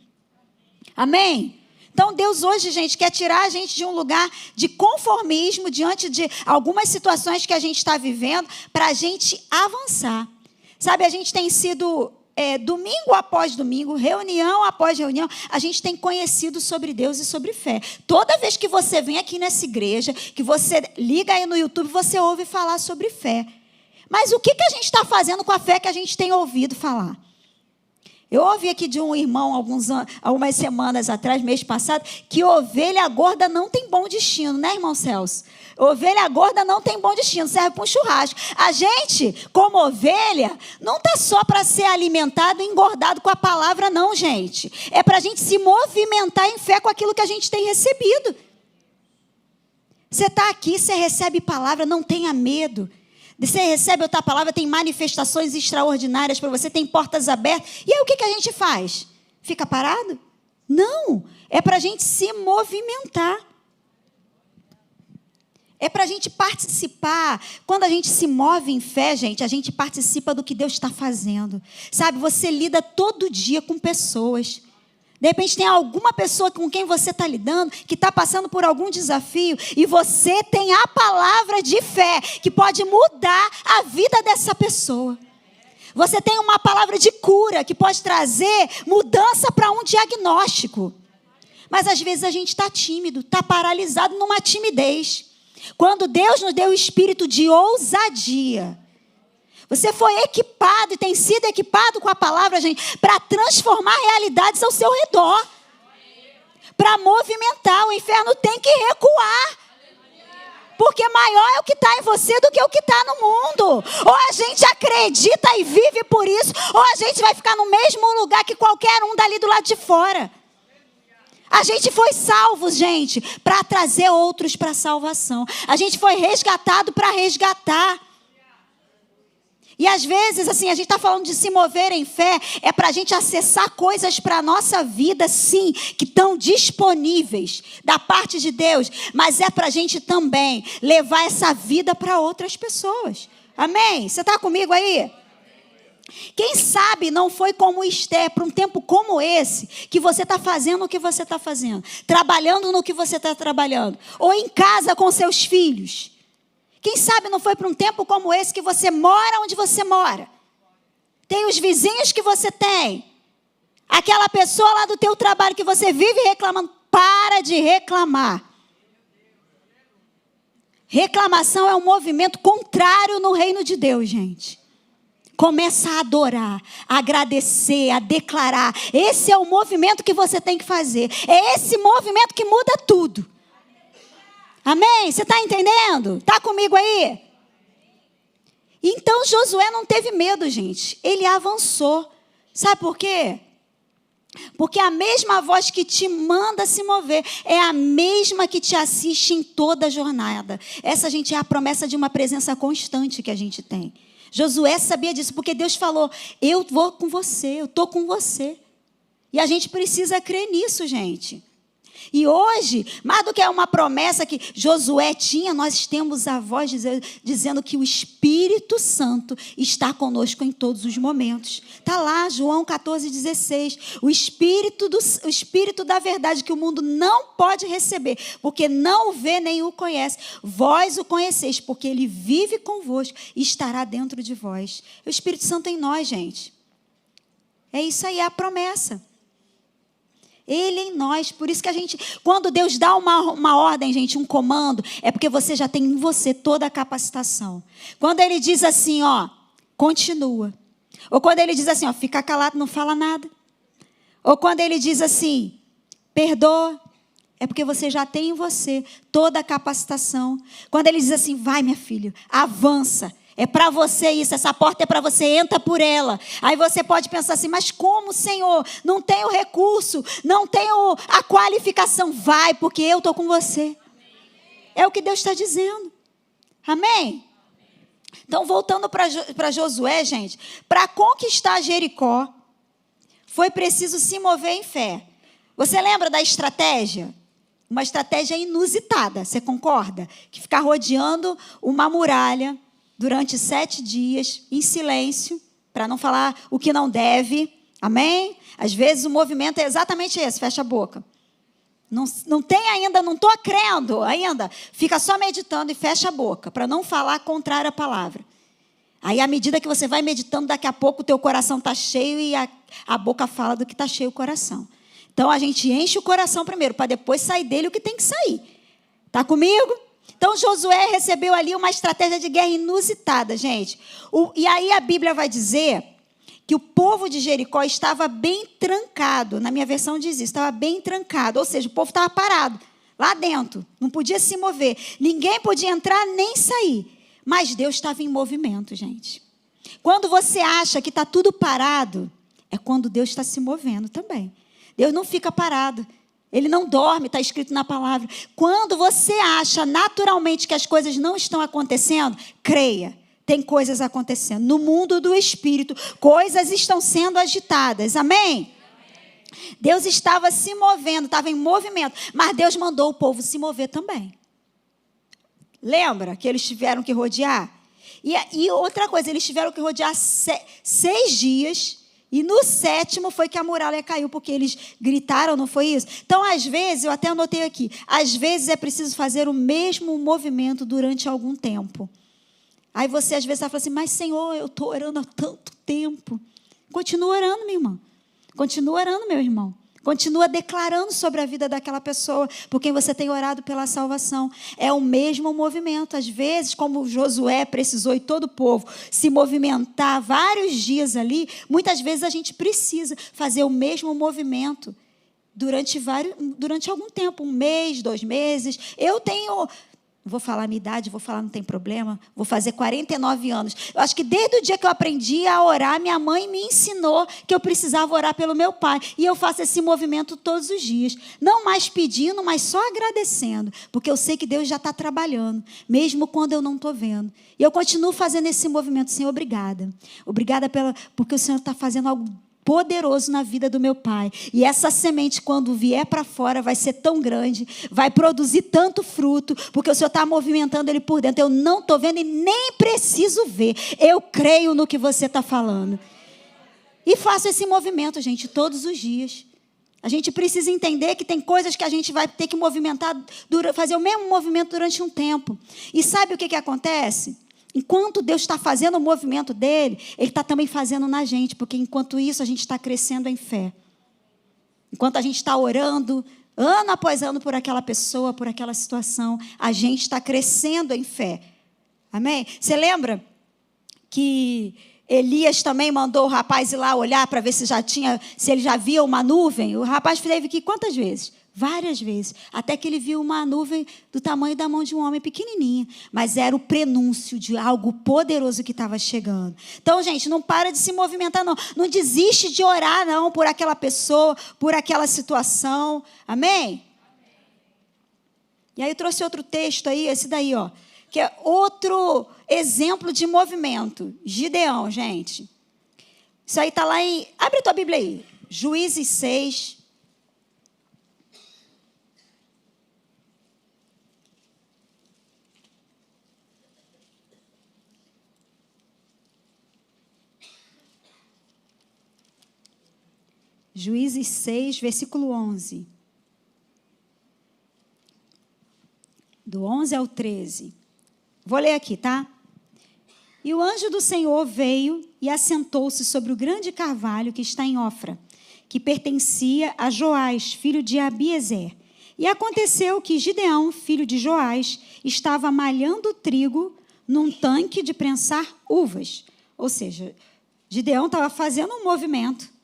Amém? Então Deus hoje, gente, quer tirar a gente de um lugar de conformismo diante de algumas situações que a gente está vivendo, para a gente avançar. Sabe, a gente tem sido, domingo após domingo, reunião após reunião, a gente tem conhecido sobre Deus e sobre fé. Toda vez que você vem aqui nessa igreja, que você liga aí no YouTube, você ouve falar sobre fé. Mas o que a gente está fazendo com a fé que a gente tem ouvido falar? Eu ouvi aqui de um irmão algumas semanas atrás, mês passado, que ovelha gorda não tem bom destino, né, irmão Celso? Ovelha gorda não tem bom destino, serve para um churrasco. A gente, como ovelha, não está só para ser alimentado e engordado com a palavra, não, gente. É para a gente se movimentar em fé com aquilo que a gente tem recebido. Você está aqui, você recebe palavra, não tenha medo. Você recebe outra palavra, tem manifestações extraordinárias para você, tem portas abertas. E aí o que a gente faz? Fica parado? Não, é para a gente se movimentar. É para a gente participar. Quando a gente se move em fé, gente, a gente participa do que Deus está fazendo. Sabe, você lida todo dia com pessoas. De repente tem alguma pessoa com quem você está lidando, que está passando por algum desafio, e você tem a palavra de fé, que pode mudar a vida dessa pessoa. Você tem uma palavra de cura, que pode trazer mudança para um diagnóstico. Mas às vezes a gente está tímido, está paralisado numa timidez. Quando Deus nos deu o espírito de ousadia, você foi equipado e tem sido equipado com a palavra, gente, para transformar realidades ao seu redor. Para movimentar. O inferno tem que recuar. Porque maior é o que está em você do que o que está no mundo. Ou a gente acredita e vive por isso, ou a gente vai ficar no mesmo lugar que qualquer um dali do lado de fora. A gente foi salvo, gente, para trazer outros para a salvação. A gente foi resgatado para resgatar. E às vezes, assim, a gente está falando de se mover em fé, é para a gente acessar coisas para a nossa vida, sim, que estão disponíveis da parte de Deus, mas é para a gente também levar essa vida para outras pessoas. Amém? Você está comigo aí? Quem sabe não foi como Esther, para um tempo como esse, que você está fazendo o que você está fazendo, trabalhando no que você está trabalhando, ou em casa com seus filhos. Quem sabe não foi para um tempo como esse que você mora onde você mora. Tem os vizinhos que você tem. Aquela pessoa lá do teu trabalho que você vive reclamando. Para de reclamar. Reclamação é um movimento contrário no reino de Deus, gente. Começa a adorar, a agradecer, a declarar. Esse é o movimento que você tem que fazer. É esse movimento que muda tudo. Amém? Você está entendendo? Está comigo aí? Então Josué não teve medo, gente. Ele avançou. Sabe por quê? Porque a mesma voz que te manda se mover é a mesma que te assiste em toda a jornada. Essa, gente, é a promessa de uma presença constante que a gente tem. Josué sabia disso, porque Deus falou, eu vou com você, eu estou com você. E a gente precisa crer nisso, gente. E hoje, mais do que uma promessa que Josué tinha, nós temos a voz dizendo que o Espírito Santo está conosco em todos os momentos. Está lá, João 14,16. O Espírito da verdade que o mundo não pode receber, porque não o vê nem o conhece. Vós o conheceis, porque ele vive convosco e estará dentro de vós. O Espírito Santo em nós, gente. É isso aí, é a promessa. Ele em nós, por isso que a gente, quando Deus dá uma ordem, gente, um comando, é porque você já tem em você toda a capacitação. Quando Ele diz assim, ó, continua. Ou quando Ele diz assim, ó, fica calado, não fala nada. Ou quando Ele diz assim, perdoa, é porque você já tem em você toda a capacitação. Quando Ele diz assim, vai minha filha, avança. É para você isso, essa porta é para você, entra por ela. Aí você pode pensar assim, mas como, Senhor? Não tenho recurso, não tenho a qualificação. Vai, porque eu estou com você. É o que Deus está dizendo. Amém? Então, voltando para Josué, gente, para conquistar Jericó, foi preciso se mover em fé. Você lembra da estratégia? Uma estratégia inusitada, você concorda? Que ficar rodeando uma muralha durante 7 dias, em silêncio, para não falar o que não deve. Amém? Às vezes o movimento é exatamente esse, fecha a boca. Não tem ainda, não estou crendo ainda. Fica só meditando e fecha a boca, para não falar contrário à palavra. Aí, à medida que você vai meditando, daqui a pouco o teu coração está cheio e a boca fala do que está cheio o coração. Então, a gente enche o coração primeiro, para depois sair dele o que tem que sair. Está comigo? Então, Josué recebeu ali uma estratégia de guerra inusitada, gente. E aí a Bíblia vai dizer que o povo de Jericó estava bem trancado. Na minha versão diz isso, estava bem trancado. Ou seja, o povo estava parado, lá dentro. Não podia se mover. Ninguém podia entrar nem sair. Mas Deus estava em movimento, gente. Quando você acha que está tudo parado, é quando Deus está se movendo também. Deus não fica parado. Ele não dorme, está escrito na palavra. Quando você acha naturalmente que as coisas não estão acontecendo, creia. Tem coisas acontecendo. No mundo do Espírito, coisas estão sendo agitadas. Amém? Deus estava se movendo, estava em movimento. Mas Deus mandou o povo se mover também. Lembra que eles tiveram que rodear? E outra coisa, eles tiveram que rodear 6 dias. E no 7º foi que a muralha caiu, porque eles gritaram, não foi isso? Então, às vezes, eu até anotei aqui, às vezes é preciso fazer o mesmo movimento durante algum tempo. Aí você, às vezes, está falando assim, mas Senhor, eu estou orando há tanto tempo. Continua orando, minha irmã. Continua orando, meu irmão. Continua declarando sobre a vida daquela pessoa por quem você tem orado pela salvação. É o mesmo movimento. Às vezes, como Josué precisou e todo o povo se movimentar vários dias ali, muitas vezes a gente precisa fazer o mesmo movimento durante algum tempo, 1 mês, 2 meses. Eu tenho... Vou falar a minha idade, vou falar, não tem problema. Vou fazer 49 anos. Eu acho que desde o dia que eu aprendi a orar, minha mãe me ensinou que eu precisava orar pelo meu pai. E eu faço esse movimento todos os dias. Não mais pedindo, mas só agradecendo. Porque eu sei que Deus já está trabalhando, mesmo quando eu não estou vendo. E eu continuo fazendo esse movimento. Senhor, obrigada. Obrigada porque o Senhor está fazendo algo poderoso na vida do meu pai. E essa semente, quando vier para fora, vai ser tão grande, vai produzir tanto fruto, porque o Senhor está movimentando ele por dentro. Eu não estou vendo e nem preciso ver. Eu creio no que você está falando. E faço esse movimento, gente, todos os dias. A gente precisa entender que tem coisas que a gente vai ter que movimentar, fazer o mesmo movimento durante um tempo. E sabe o que acontece? Enquanto Deus está fazendo o movimento dele, Ele está também fazendo na gente, porque enquanto isso a gente está crescendo em fé. Enquanto a gente está orando, ano após ano, por aquela pessoa, por aquela situação, a gente está crescendo em fé. Amém? Você lembra que Elias também mandou o rapaz ir lá olhar para ver se ele já via uma nuvem? O rapaz teve que ir quantas vezes? Várias vezes, até que ele viu uma nuvem do tamanho da mão de um homem pequenininha, mas era o prenúncio de algo poderoso que estava chegando. Então, gente, não para de se movimentar, não. Não desiste de orar, não, por aquela pessoa, por aquela situação. Amém? E aí eu trouxe outro texto aí, esse daí, ó, que é outro exemplo de movimento. Gideão, gente. Isso aí está lá em... Abre a tua Bíblia aí. Juízes 6... Juízes 6, versículo 11. Do 11 ao 13. Vou ler aqui, tá? E o anjo do Senhor veio e assentou-se sobre o grande carvalho que está em Ofra, que pertencia a Joás, filho de Abiezer. E aconteceu que Gideão, filho de Joás, estava malhando trigo num tanque de prensar uvas. Ou seja, Gideão estava fazendo um movimento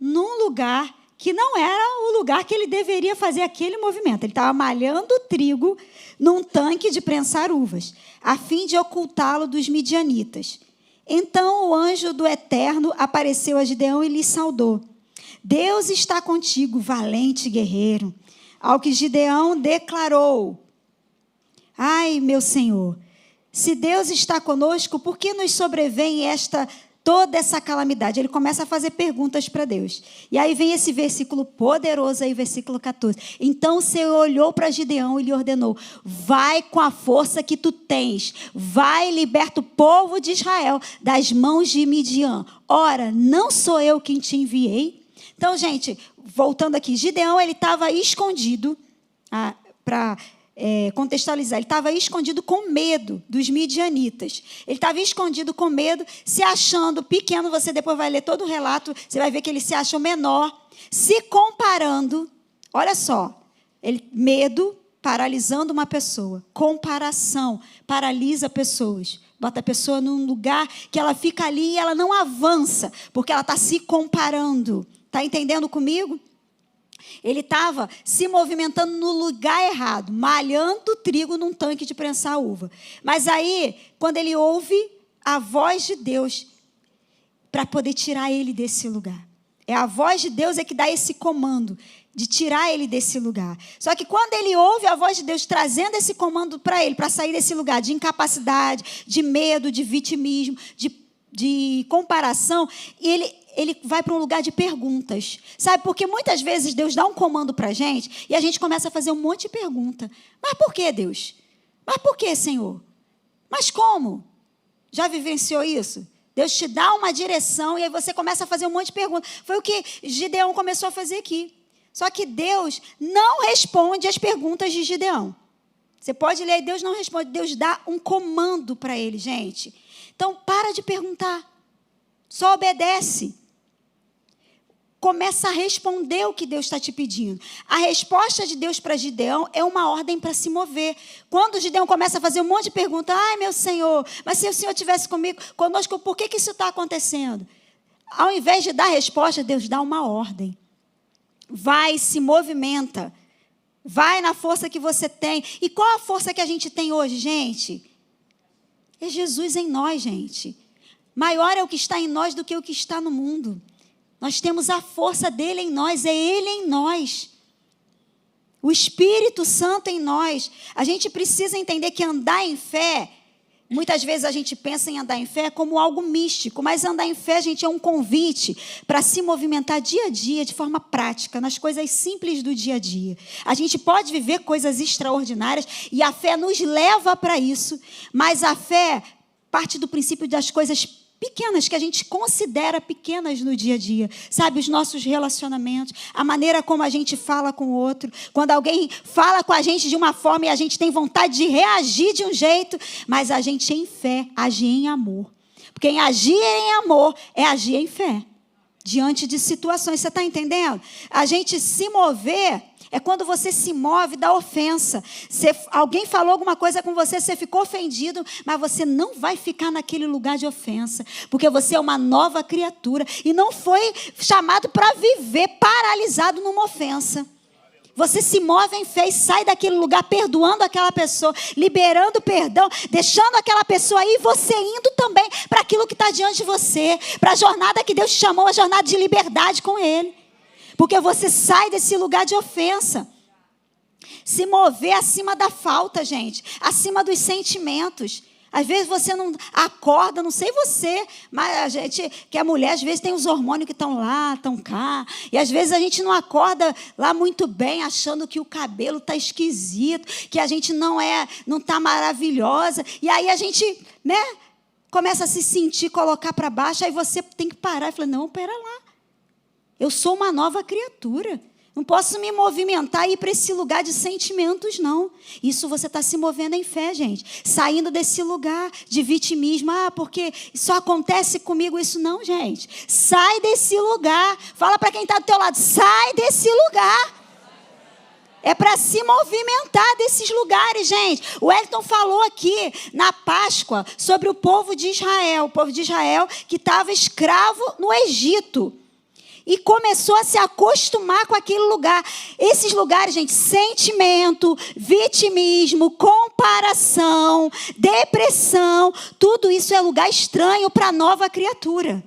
num lugar que não era o lugar que ele deveria fazer aquele movimento. Ele estava malhando trigo num tanque de prensar uvas, a fim de ocultá-lo dos midianitas. Então o anjo do Eterno apareceu a Gideão e lhe saudou. Deus está contigo, valente guerreiro. Ao que Gideão declarou: ai, meu Senhor, se Deus está conosco, por que nos sobrevém esta toda essa calamidade? Ele começa a fazer perguntas para Deus. E aí vem esse versículo poderoso aí, versículo 14. Então o Senhor olhou para Gideão e lhe ordenou: vai com a força que tu tens, vai e liberta o povo de Israel das mãos de Midian. Ora, não sou eu quem te enviei? Então, gente, voltando aqui, Gideão, ele estava escondido, para contextualizar, ele estava escondido com medo dos midianitas. Ele estava escondido com medo, se achando pequeno. Você depois vai ler todo o relato, você vai ver que ele se achou menor, se comparando. Olha só, medo paralisando uma pessoa. Comparação paralisa pessoas. Bota a pessoa num lugar que ela fica ali e ela não avança, porque ela está se comparando. Está entendendo comigo? Ele estava se movimentando no lugar errado, malhando trigo num tanque de prensar uva. Mas aí, quando ele ouve a voz de Deus, para poder tirar ele desse lugar. É a voz de Deus que dá esse comando de tirar ele desse lugar. Só que quando ele ouve a voz de Deus trazendo esse comando para ele, para sair desse lugar de incapacidade, de medo, de vitimismo, de comparação, ele vai para um lugar de perguntas. Sabe, porque muitas vezes Deus dá um comando para a gente e a gente começa a fazer um monte de pergunta. Mas por que, Deus? Mas por que, Senhor? Mas como? Já vivenciou isso? Deus te dá uma direção e aí você começa a fazer um monte de perguntas. Foi o que Gideão começou a fazer aqui. Só que Deus não responde às perguntas de Gideão. Você pode ler, Deus não responde. Deus dá um comando para ele, gente. Então, para de perguntar. Só obedece. Começa a responder o que Deus está te pedindo. A resposta de Deus para Gideão é uma ordem para se mover. Quando Gideão começa a fazer um monte de perguntas, ai meu Senhor, mas se o Senhor estivesse conosco, por que isso está acontecendo? Ao invés de dar resposta, Deus dá uma ordem. Vai, se movimenta. Vai na força que você tem. E qual a força que a gente tem hoje, gente? É Jesus em nós, gente. Maior é o que está em nós do que o que está no mundo. Nós temos a força dele em nós, é ele em nós. O Espírito Santo em nós. A gente precisa entender que andar em fé, muitas vezes a gente pensa em andar em fé como algo místico, mas andar em fé, gente, é um convite para se movimentar dia a dia, de forma prática, nas coisas simples do dia a dia. A gente pode viver coisas extraordinárias e a fé nos leva para isso, mas a fé parte do princípio das coisas pequenas, que a gente considera pequenas no dia a dia. Sabe, os nossos relacionamentos, a maneira como a gente fala com o outro. Quando alguém fala com a gente de uma forma e a gente tem vontade de reagir de um jeito, mas a gente em fé age em amor. Porque em agir em amor é agir em fé. Diante de situações, você está entendendo? A gente se mover é quando você se move da ofensa. Alguém falou alguma coisa com você, você ficou ofendido, mas você não vai ficar naquele lugar de ofensa, porque você é uma nova criatura e não foi chamado para viver paralisado numa ofensa. Você se move em fé e sai daquele lugar perdoando aquela pessoa, liberando perdão, deixando aquela pessoa aí e você indo também para aquilo que está diante de você, para a jornada que Deus te chamou, a jornada de liberdade com Ele. Porque você sai desse lugar de ofensa. Se mover acima da falta, gente. Acima dos sentimentos. Às vezes você não acorda, não sei você, mas a gente, que é mulher, às vezes tem os hormônios que estão lá, estão cá. E às vezes a gente não acorda lá muito bem, achando que o cabelo está esquisito, que a gente não está maravilhosa. E aí a gente, começa a se sentir, colocar para baixo, aí você tem que parar e falar, não, pera lá. Eu sou uma nova criatura. Não posso me movimentar e ir para esse lugar de sentimentos, não. Isso você está se movendo em fé, gente. Saindo desse lugar de vitimismo. Porque só acontece comigo isso. Não, gente. Sai desse lugar. Fala para quem está do teu lado. Sai desse lugar. É para se movimentar desses lugares, gente. O Wellington falou aqui na Páscoa sobre o povo de Israel. O povo de Israel que estava escravo no Egito. E começou a se acostumar com aquele lugar. Esses lugares, gente, sentimento, vitimismo, comparação, depressão, tudo isso é lugar estranho para a nova criatura.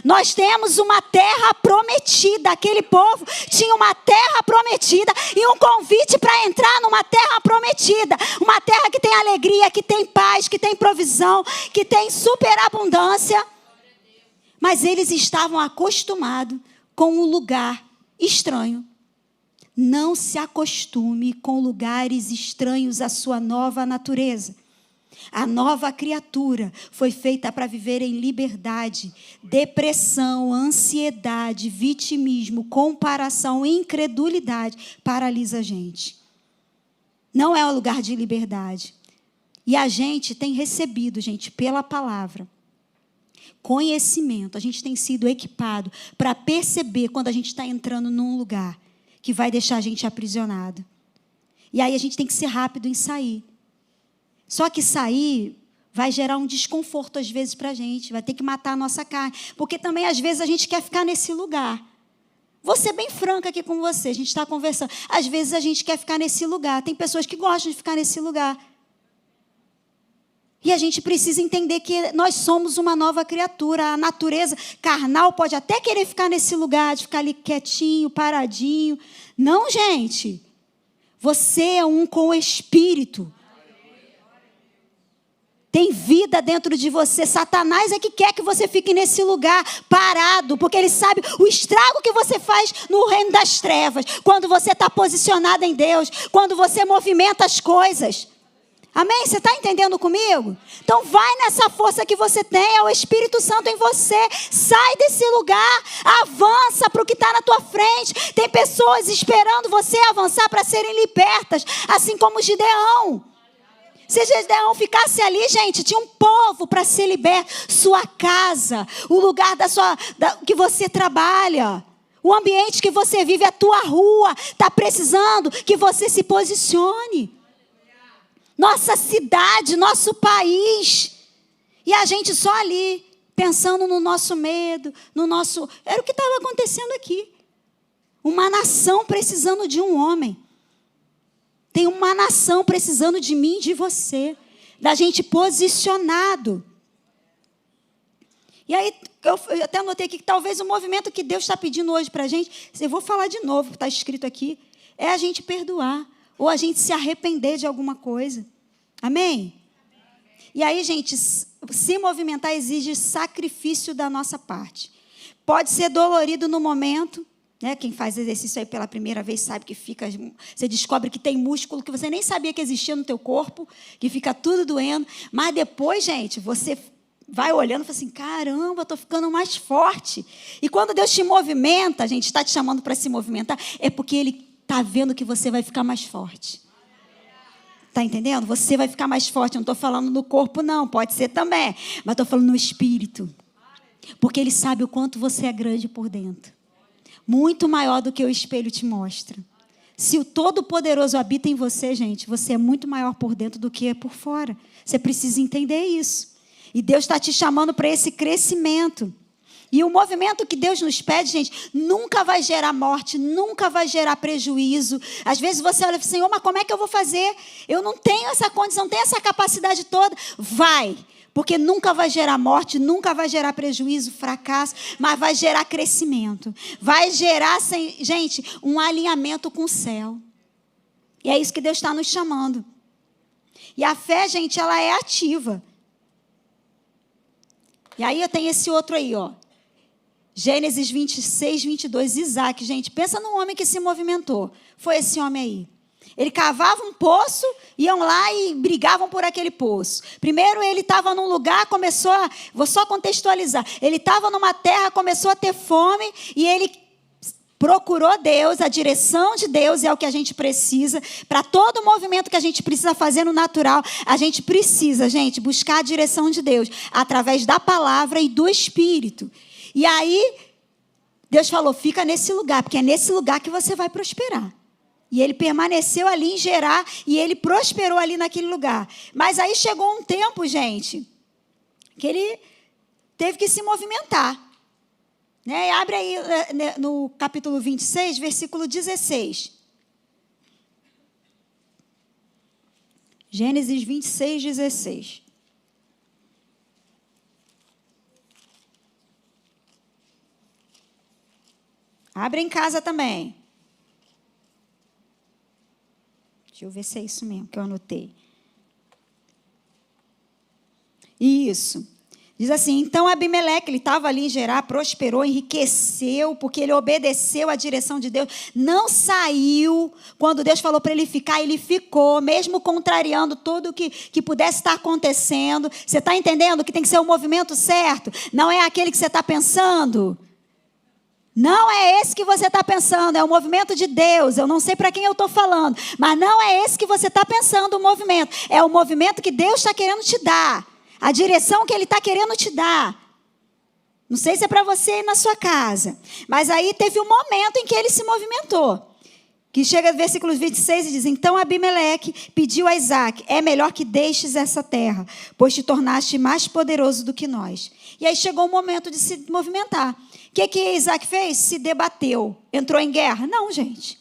Nós temos uma terra prometida. Aquele povo tinha uma terra prometida e um convite para entrar numa terra prometida. Uma terra que tem alegria, que tem paz, que tem provisão, que tem superabundância. Mas eles estavam acostumados com o lugar estranho. Não se acostume com lugares estranhos à sua nova natureza. A nova criatura foi feita para viver em liberdade. Depressão, ansiedade, vitimismo, comparação, incredulidade paralisa a gente. Não é um lugar de liberdade. E a gente tem recebido, gente, pela palavra, conhecimento. A gente tem sido equipado para perceber quando a gente está entrando num lugar que vai deixar a gente aprisionado. E aí a gente tem que ser rápido em sair. Só que sair vai gerar um desconforto às vezes para a gente. Vai ter que matar a nossa carne. Porque também às vezes a gente quer ficar nesse lugar. Vou ser bem franca aqui com você. A gente está conversando. Às vezes a gente quer ficar nesse lugar. Tem pessoas que gostam de ficar nesse lugar. E a gente precisa entender que nós somos uma nova criatura. A natureza carnal pode até querer ficar nesse lugar, de ficar ali quietinho, paradinho. Não, gente. Você é um com o Espírito. Tem vida dentro de você. Satanás é que quer que você fique nesse lugar parado, porque ele sabe o estrago que você faz no reino das trevas, quando você está posicionado em Deus, quando você movimenta as coisas. Amém? Você está entendendo comigo? Então vai nessa força que você tem, é o Espírito Santo em você. Sai desse lugar, avança para o que está na tua frente. Tem pessoas esperando você avançar para serem libertas, assim como Gideão. Se Gideão ficasse ali, gente, tinha um povo para ser liberto. Sua casa, o lugar que você trabalha, o ambiente que você vive, a tua rua, está precisando que você se posicione. Nossa cidade, nosso país. E a gente só ali, pensando no nosso medo, no nosso... Era o que estava acontecendo aqui. Uma nação precisando de um homem. Tem uma nação precisando de mim e de você. Da gente posicionado. E aí, eu até anotei aqui que talvez o movimento que Deus está pedindo hoje para a gente, eu vou falar de novo, está escrito aqui, é a gente perdoar. Ou a gente se arrepender de alguma coisa. Amém? E aí, gente, se movimentar exige sacrifício da nossa parte. Pode ser dolorido no momento, né? Quem faz exercício aí pela primeira vez sabe que você descobre que tem músculo que você nem sabia que existia no teu corpo, que fica tudo doendo. Mas depois, gente, você vai olhando e fala assim, caramba, estou ficando mais forte. E quando Deus te movimenta, a gente está te chamando para se movimentar, é porque Ele está vendo que você vai ficar mais forte. Está entendendo? Você vai ficar mais forte. Eu não estou falando no corpo, não. Pode ser também. Mas estou falando no espírito. Porque Ele sabe o quanto você é grande por dentro. Muito maior do que o espelho te mostra. Se o Todo-Poderoso habita em você, gente, você é muito maior por dentro do que é por fora. Você precisa entender isso. E Deus está te chamando para esse crescimento. E o movimento que Deus nos pede, gente, nunca vai gerar morte, nunca vai gerar prejuízo. Às vezes você olha e fala, Senhor, mas como é que eu vou fazer? Eu não tenho essa condição, não tenho essa capacidade toda. Vai, porque nunca vai gerar morte, nunca vai gerar prejuízo, fracasso, mas vai gerar crescimento. Vai gerar, gente, um alinhamento com o céu. E é isso que Deus está nos chamando. E a fé, gente, ela é ativa. E aí eu tenho esse outro aí, ó. Gênesis 26, 22, Isaac, gente, pensa num homem que se movimentou. Foi esse homem aí. Ele cavava um poço, iam lá e brigavam por aquele poço. Primeiro ele estava num lugar, vou só contextualizar, ele estava numa terra, começou a ter fome, e ele procurou Deus, a direção de Deus é o que a gente precisa. Para todo movimento que a gente precisa fazer no natural, a gente precisa, gente, buscar a direção de Deus, através da palavra e do Espírito. E aí, Deus falou, fica nesse lugar, porque é nesse lugar que você vai prosperar. E ele permaneceu ali em Gerar, e ele prosperou ali naquele lugar. Mas aí chegou um tempo, gente, que ele teve que se movimentar. Né? Abre aí no capítulo 26, versículo 16. Gênesis 26, 16. Abre em casa também. Deixa eu ver se é isso mesmo que eu anotei. Isso. Diz assim, então Abimeleque, ele estava ali em Gerar, prosperou, enriqueceu, porque ele obedeceu à direção de Deus, não saiu, quando Deus falou para ele ficar, ele ficou, mesmo contrariando tudo que pudesse estar acontecendo. Você está entendendo que tem que ser o movimento certo? Não é aquele que você está pensando? Não é esse que você está pensando, é o movimento de Deus. Eu não sei para quem eu estou falando, mas não é esse que você está pensando, o movimento. É o movimento que Deus está querendo te dar. A direção que Ele está querendo te dar. Não sei se é para você ir na sua casa. Mas aí teve um momento em que ele se movimentou. Que chega no versículo 26 e diz, então Abimeleque pediu a Isaque, é melhor que deixes essa terra, pois te tornaste mais poderoso do que nós. E aí chegou o momento de se movimentar. O que Isaque fez? Se debateu. Entrou em guerra? Não, gente.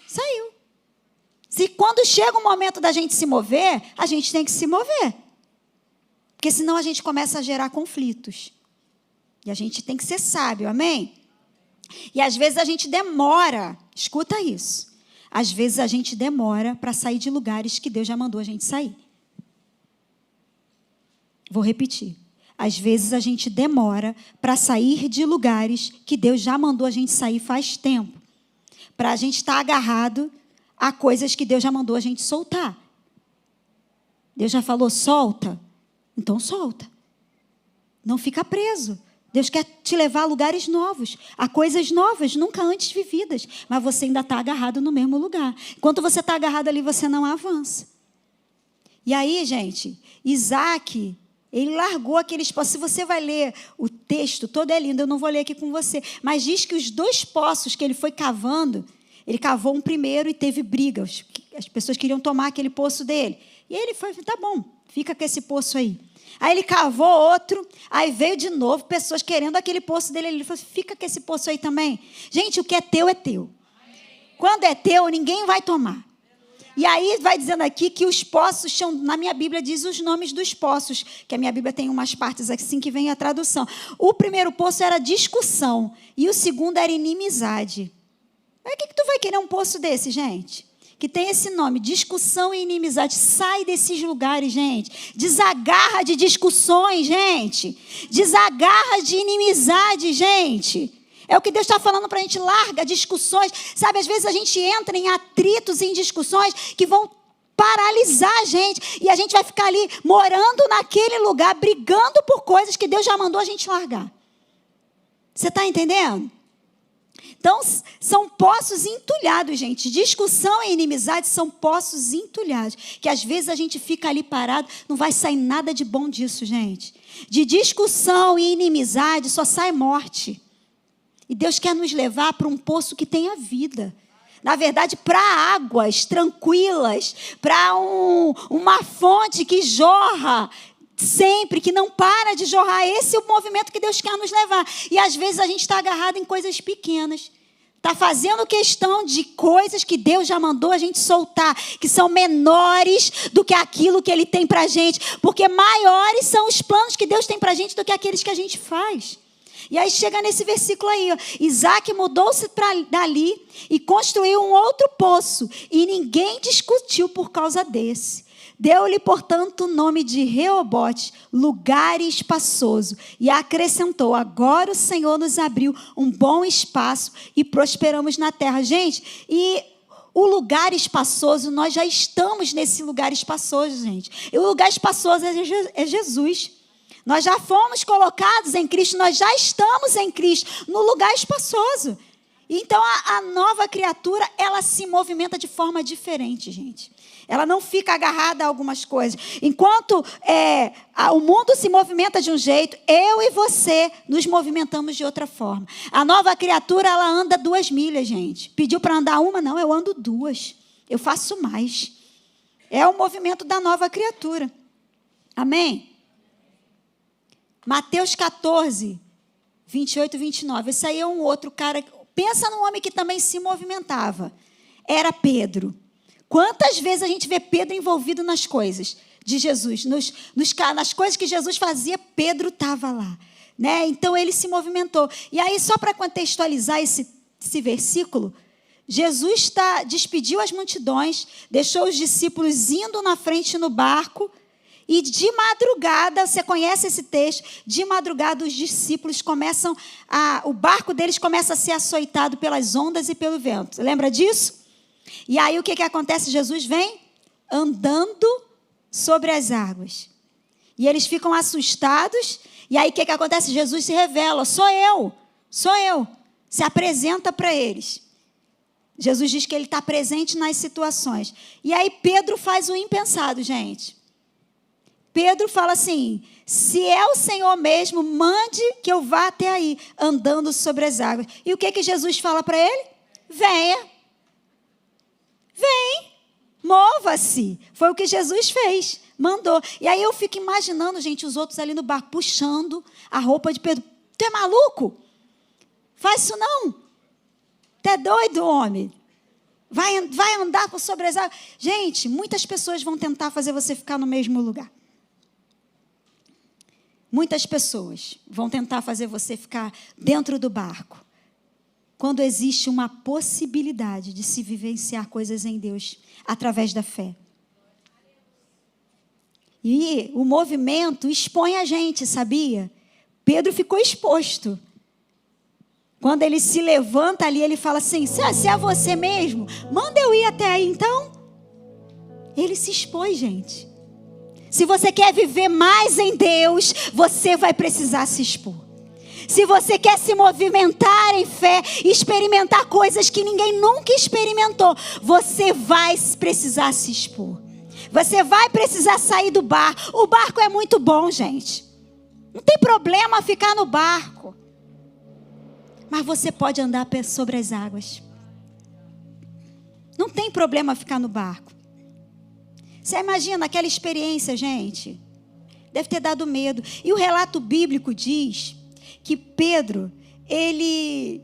Saiu. Se quando chega o momento da gente se mover, a gente tem que se mover. Porque senão a gente começa a gerar conflitos. E a gente tem que ser sábio, amém? E às vezes a gente demora, escuta isso. Às vezes a gente demora para sair de lugares que Deus já mandou a gente sair. Vou repetir. Às vezes a gente demora para sair de lugares que Deus já mandou a gente sair faz tempo. Para a gente estar agarrado a coisas que Deus já mandou a gente soltar. Deus já falou, solta. Então solta. Não fica preso. Deus quer te levar a lugares novos, a coisas novas, nunca antes vividas. Mas você ainda está agarrado no mesmo lugar. Enquanto você está agarrado ali, você não avança. E aí, gente, Isaque, ele largou aqueles poços. Se você vai ler o texto, todo é lindo, eu não vou ler aqui com você. Mas diz que os 2 poços que ele foi cavando, ele cavou um primeiro e teve brigas. As pessoas queriam tomar aquele poço dele. E ele foi, tá bom, fica com esse poço aí. Aí ele cavou outro, aí veio de novo pessoas querendo aquele poço dele. Ele falou, fica com esse poço aí também. Gente, o que é teu é teu. Quando é teu, ninguém vai tomar. E aí vai dizendo aqui que os poços são, na minha Bíblia diz os nomes dos poços, que a minha Bíblia tem umas partes assim que vem a tradução. O primeiro poço era discussão e o segundo era inimizade. Mas o que tu vai querer um poço desse, gente? Que tem esse nome, discussão e inimizade. Sai desses lugares, gente. Desagarra de discussões, gente. Desagarra de inimizade, gente. É o que Deus está falando para a gente. Larga discussões. Sabe, às vezes a gente entra em atritos, em discussões que vão paralisar a gente. E a gente vai ficar ali morando naquele lugar, brigando por coisas que Deus já mandou a gente largar. Você está entendendo? Então, são poços entulhados, gente. Discussão e inimizade são poços entulhados. Que às vezes a gente fica ali parado, não vai sair nada de bom disso, gente. De discussão e inimizade só sai morte. E Deus quer nos levar para um poço que tenha vida. Na verdade, para águas tranquilas, para uma fonte que jorra sempre, que não para de jorrar. Esse é o movimento que Deus quer nos levar. E às vezes a gente está agarrado em coisas pequenas. Está fazendo questão de coisas que Deus já mandou a gente soltar, que são menores do que aquilo que Ele tem para a gente. Porque maiores são os planos que Deus tem para a gente do que aqueles que a gente faz. E aí chega nesse versículo aí, ó. Isaque mudou-se dali e construiu um outro poço. E ninguém discutiu por causa desse. Deu-lhe, portanto, o nome de Reobote, lugar espaçoso, e acrescentou, agora o Senhor nos abriu um bom espaço e prosperamos na terra. Gente, e o lugar espaçoso, nós já estamos nesse lugar espaçoso, gente. E o lugar espaçoso é Jesus. Nós já fomos colocados em Cristo, nós já estamos em Cristo, no lugar espaçoso. Então, a nova criatura, ela se movimenta de forma diferente, gente. Ela não fica agarrada a algumas coisas. Enquanto o mundo se movimenta de um jeito, eu e você nos movimentamos de outra forma. A nova criatura, ela anda 2 milhas, gente. Pediu para andar 1? Não, eu ando 2. Eu faço mais. É o movimento da nova criatura. Amém? Mateus 14, 28 e 29. Esse aí é um outro cara. Pensa num homem que também se movimentava. Era Pedro. Quantas vezes a gente vê Pedro envolvido nas coisas de Jesus? Nas coisas que Jesus fazia, Pedro estava lá. Né? Então, ele se movimentou. E aí, só para contextualizar esse versículo, Jesus despediu as multidões, deixou os discípulos indo na frente no barco, E de madrugada, você conhece esse texto, de madrugada os discípulos o barco deles começa a ser açoitado pelas ondas e pelo vento. Lembra disso? E aí o que acontece? Jesus vem andando sobre as águas. E eles ficam assustados. E aí o que acontece? Jesus se revela, sou eu. Se apresenta para eles. Jesus diz que ele está presente nas situações. E aí Pedro faz o impensado, gente. Pedro fala assim, se é o Senhor mesmo, mande que eu vá até aí, andando sobre as águas. E o que Jesus fala para ele? Venha. Vem. Mova-se. Foi o que Jesus fez. Mandou. E aí eu fico imaginando, gente, os outros ali no barco, puxando a roupa de Pedro. Tu é maluco? Faz isso não. Tu é doido, homem. Vai andar por sobre as águas. Gente, muitas pessoas vão tentar fazer você ficar no mesmo lugar. Muitas pessoas vão tentar fazer você ficar dentro do barco. Quando existe uma possibilidade de se vivenciar coisas em Deus através da fé. E o movimento expõe a gente, sabia? Pedro ficou exposto. Quando ele se levanta ali, ele fala assim, se é você mesmo, manda eu ir até aí então. Ele se expôs, gente. Se você quer viver mais em Deus, você vai precisar se expor. Se você quer se movimentar em fé, experimentar coisas que ninguém nunca experimentou, você vai precisar se expor. Você vai precisar sair do barco. O barco é muito bom, gente. Não tem problema ficar no barco. Mas você pode andar sobre as águas. Não tem problema ficar no barco. Você imagina aquela experiência, gente? Deve ter dado medo. E o relato bíblico diz que Pedro, ele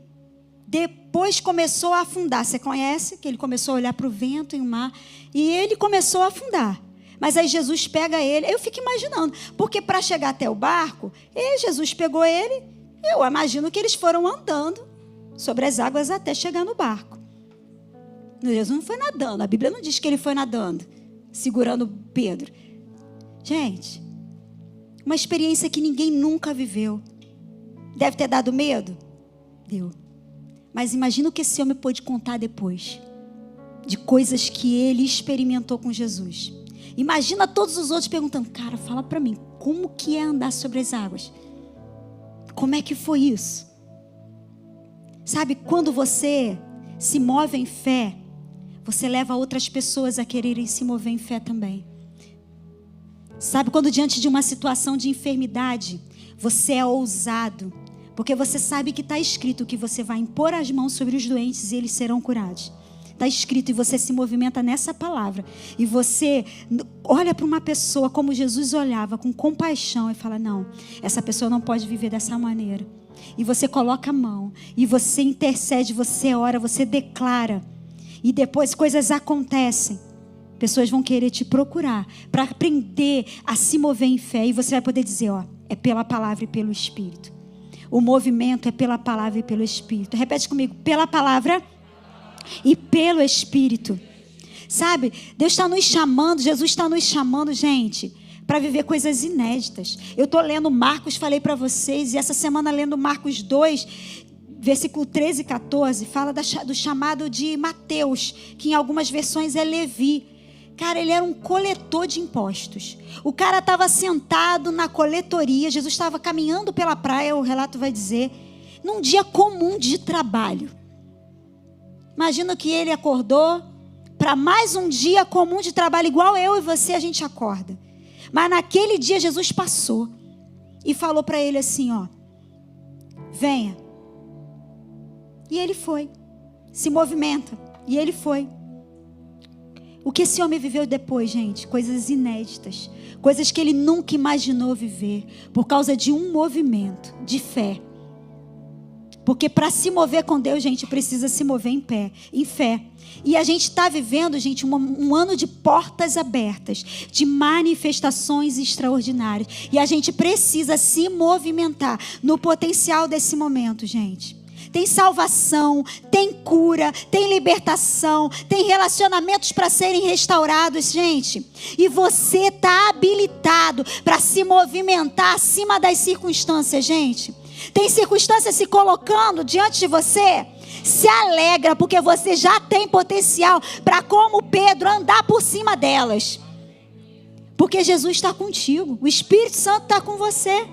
depois começou a afundar. Você conhece? Que ele começou a olhar para o vento e o mar. E ele começou a afundar. Mas aí Jesus pega ele. Eu fico imaginando. Porque para chegar até o barco, Jesus pegou ele. Eu imagino que eles foram andando sobre as águas até chegar no barco. Jesus não foi nadando. A Bíblia não diz que ele foi nadando, segurando Pedro. Gente, uma experiência que ninguém nunca viveu. Deve ter dado medo? Deu. Mas imagina o que esse homem pôde contar depois. De coisas que ele experimentou com Jesus. Imagina todos os outros perguntando, cara, fala para mim, como que é andar sobre as águas? Como é que foi isso? Sabe, quando você se move em fé, você leva outras pessoas a quererem se mover em fé também. Sabe, quando diante de uma situação de enfermidade, você é ousado, porque você sabe que está escrito que você vai impor as mãos sobre os doentes e eles serão curados. Está escrito e você se movimenta nessa palavra. E você olha para uma pessoa como Jesus olhava, com compaixão, e fala, não, essa pessoa não pode viver dessa maneira. E você coloca a mão, e você intercede, você ora, você declara. E depois coisas acontecem. Pessoas vão querer te procurar para aprender a se mover em fé. E você vai poder dizer, é pela palavra e pelo Espírito. O movimento é pela palavra e pelo Espírito. Repete comigo, pela palavra e pelo Espírito. Sabe, Deus está nos chamando, Jesus está nos chamando, gente, para viver coisas inéditas. Eu estou lendo Marcos, falei para vocês, e essa semana lendo Marcos 2, versículo 13 e 14, fala do chamado de Mateus, que em algumas versões é Levi. Cara, ele era um coletor de impostos. O cara estava sentado na coletoria, Jesus estava caminhando pela praia, o relato vai dizer, num dia comum de trabalho. Imagina que ele acordou para mais um dia comum de trabalho, igual eu e você, a gente acorda. Mas naquele dia Jesus passou e falou para ele assim, venha. E ele foi, se movimenta, e ele foi. O que esse homem viveu depois, gente? Coisas inéditas, coisas que ele nunca imaginou viver, por causa de um movimento de fé. Porque para se mover com Deus, gente, precisa se mover em fé. E a gente está vivendo, gente, um ano de portas abertas, de manifestações extraordinárias. E a gente precisa se movimentar no potencial desse momento, gente. Tem salvação, tem cura, tem libertação, tem relacionamentos para serem restaurados, gente. E você está habilitado para se movimentar acima das circunstâncias, gente. Tem circunstâncias se colocando diante de você? Se alegra, porque você já tem potencial para, como Pedro, andar por cima delas. Porque Jesus está contigo, o Espírito Santo está com você.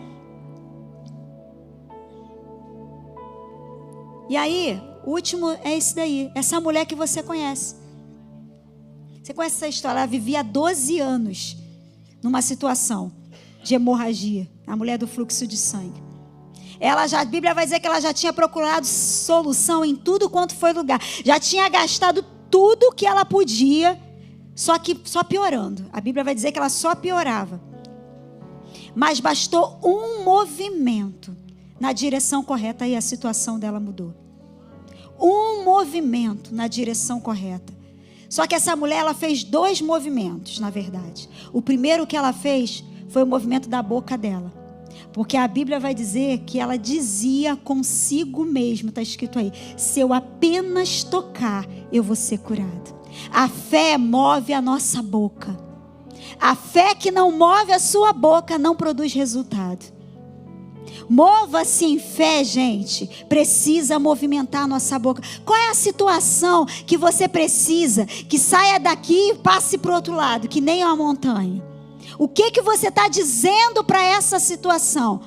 E aí, o último é esse daí, essa mulher que você conhece. Você conhece essa história? Ela vivia há 12 anos numa situação de hemorragia, a mulher do fluxo de sangue. A Bíblia vai dizer que ela já tinha procurado solução em tudo quanto foi lugar. Já tinha gastado tudo que ela podia, só piorando. A Bíblia vai dizer que ela só piorava. Mas bastou um movimento na direção correta e a situação dela mudou. Um movimento na direção correta. Só que essa mulher, ela fez 2 movimentos, na verdade. O primeiro que ela fez foi o movimento da boca dela. Porque a Bíblia vai dizer que ela dizia consigo mesma, está escrito aí: se eu apenas tocar, eu vou ser curado. A fé move a nossa boca. A fé que não move a sua boca não produz resultado. Mova-se em fé, gente. Precisa movimentar a nossa boca. Qual é a situação que você precisa que saia daqui e passe para o outro lado, que nem uma montanha? O que você está dizendo para essa situação?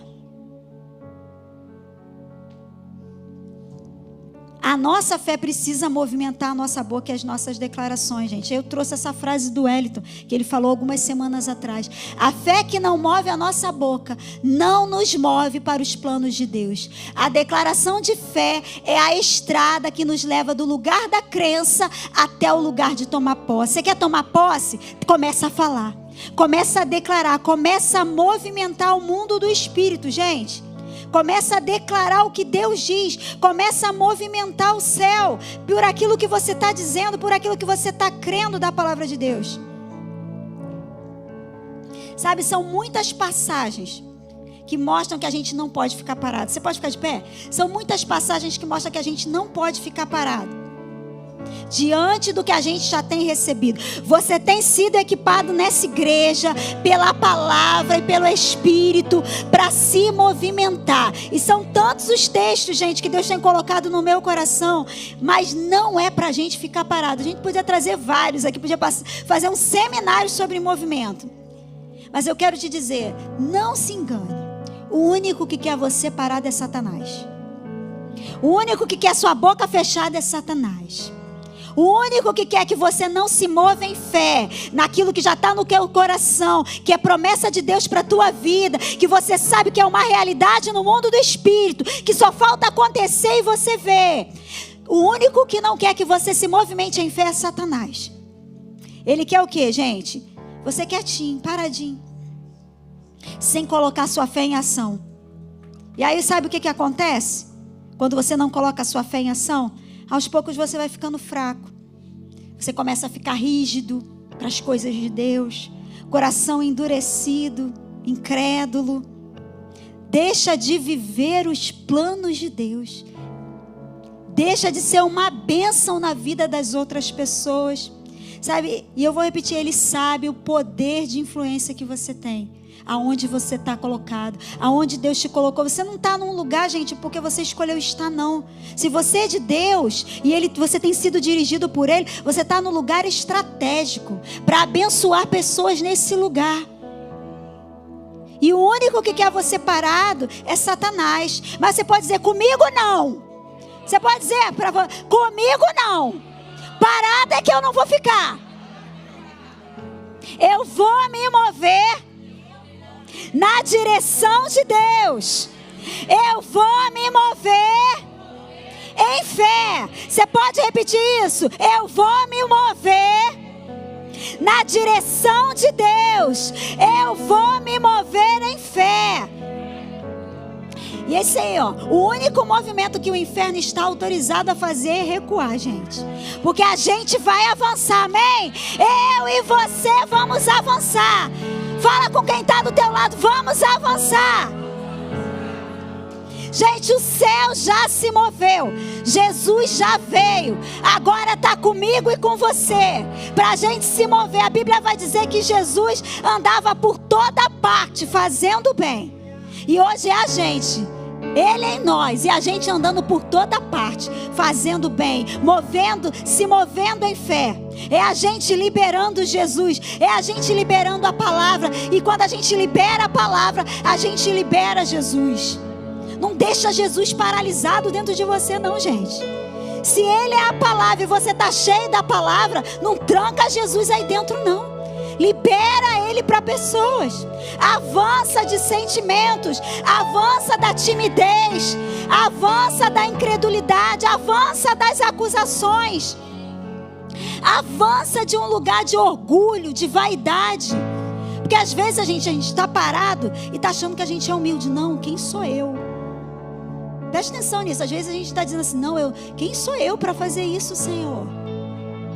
A nossa fé precisa movimentar a nossa boca e as nossas declarações, gente. Eu trouxe essa frase do Wellington, que ele falou algumas semanas atrás. A fé que não move a nossa boca não nos move para os planos de Deus. A declaração de fé é a estrada que nos leva do lugar da crença até o lugar de tomar posse. Você quer tomar posse? Começa a falar. Começa a declarar. Começa a movimentar o mundo do Espírito, gente. Começa a declarar o que Deus diz. Começa a movimentar o céu por aquilo que você está dizendo, por aquilo que você está crendo da palavra de Deus. Sabe, são muitas passagens que mostram que a gente não pode ficar parado. Você pode ficar de pé? São muitas passagens que mostram que a gente não pode ficar parado diante do que a gente já tem recebido. Você tem sido equipado nessa igreja pela palavra e pelo Espírito para se movimentar. E são tantos os textos, gente, que Deus tem colocado no meu coração, mas não é para a gente ficar parado. A gente podia trazer vários aqui, podia fazer um seminário sobre movimento. Mas eu quero te dizer, não se engane. O único que quer você parado é Satanás. O único que quer sua boca fechada é Satanás. O único que quer que você não se mova em fé, naquilo que já está no teu coração, que é promessa de Deus para a tua vida, que você sabe que é uma realidade no mundo do Espírito, que só falta acontecer e você vê. O único que não quer que você se movimente em fé é Satanás. Ele quer o quê, gente? Você quietinho, paradinho, sem colocar sua fé em ação. E aí sabe o que acontece? Quando você não coloca a sua fé em ação, aos poucos você vai ficando fraco. Você começa a ficar rígido para as coisas de Deus. Coração endurecido, incrédulo. Deixa de viver os planos de Deus. Deixa de ser uma bênção na vida das outras pessoas. Sabe? E eu vou repetir, Ele sabe o poder de influência que você tem. Aonde você está colocado, aonde Deus te colocou. Você não está num lugar, gente, porque você escolheu estar, não. Se você é de Deus e você tem sido dirigido por Ele, você está no lugar estratégico para abençoar pessoas nesse lugar. E o único que quer você parado é Satanás. Mas você pode dizer, comigo não. Você pode dizer, comigo não. Parado é que eu não vou ficar. Eu vou me mover na direção de Deus. Eu vou me mover em fé. Você pode repetir isso? Eu vou me mover na direção de Deus. Eu vou me mover em fé. E esse aí, ó, o único movimento que o inferno está autorizado a fazer é recuar, gente. Porque a gente vai avançar, amém? Eu e você vamos avançar. Fala com quem está do teu lado, vamos avançar. Gente, o céu já se moveu. Jesus já veio. Agora está comigo e com você. Para a gente se mover. A Bíblia vai dizer que Jesus andava por toda parte fazendo bem. E hoje é a gente. Ele em nós e a gente andando por toda parte, fazendo bem, se movendo em fé. É a gente liberando Jesus, é a gente liberando a palavra. E quando a gente libera a palavra, a gente libera Jesus. Não deixa Jesus paralisado dentro de você não, gente. Se Ele é a palavra e você está cheio da palavra, não tranca Jesus aí dentro não. Libera Ele para pessoas. Avança de sentimentos. Avança da timidez. Avança da incredulidade. Avança das acusações. Avança de um lugar de orgulho, de vaidade. Porque às vezes a gente está parado e está achando que a gente é humilde. Não, quem sou eu? Preste atenção nisso. Às vezes a gente está dizendo assim, não, quem sou eu para fazer isso, Senhor?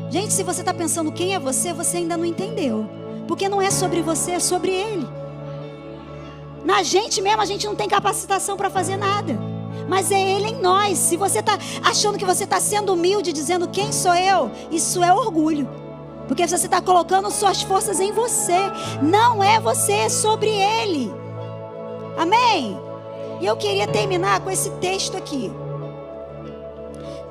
Gente, se você está pensando quem é você, você ainda não entendeu. Porque não é sobre você, é sobre Ele. Na gente mesmo, a gente não tem capacitação para fazer nada. Mas é Ele em nós. Se você está achando que você está sendo humilde, dizendo quem sou eu, isso é orgulho. Porque você está colocando suas forças em você. Não é você, é sobre Ele. Amém? E eu queria terminar com esse texto aqui.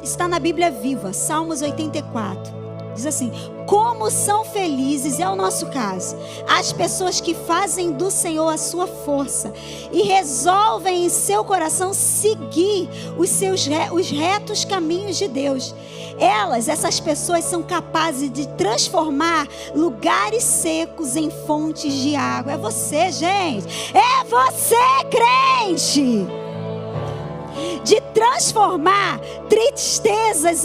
Está na Bíblia Viva, Salmos 84. Diz assim: como são felizes, é o nosso caso, as pessoas que fazem do Senhor a sua força e resolvem em seu coração seguir os retos caminhos de Deus. Essas pessoas são capazes de transformar lugares secos em fontes de água. É você, gente. É você, crente. De transformar tristezas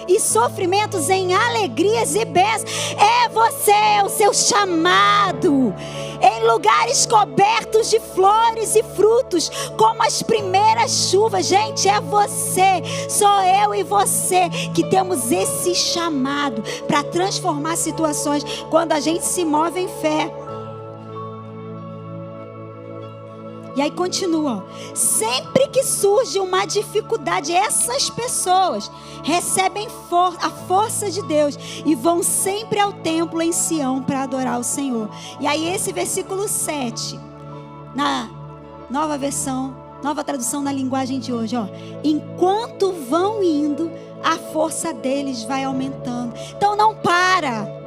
e sofrimentos em alegrias e bênçãos. É você, o seu chamado. Em lugares cobertos de flores e frutos, como as primeiras chuvas. Gente, é você, sou eu e você que temos esse chamado para transformar situações quando a gente se move em fé. E aí continua, sempre que surge uma dificuldade, essas pessoas recebem a força de Deus e vão sempre ao templo em Sião para adorar o Senhor. E aí esse versículo 7, na nova tradução na linguagem de hoje, ó, enquanto vão indo, a força deles vai aumentando. Então não para.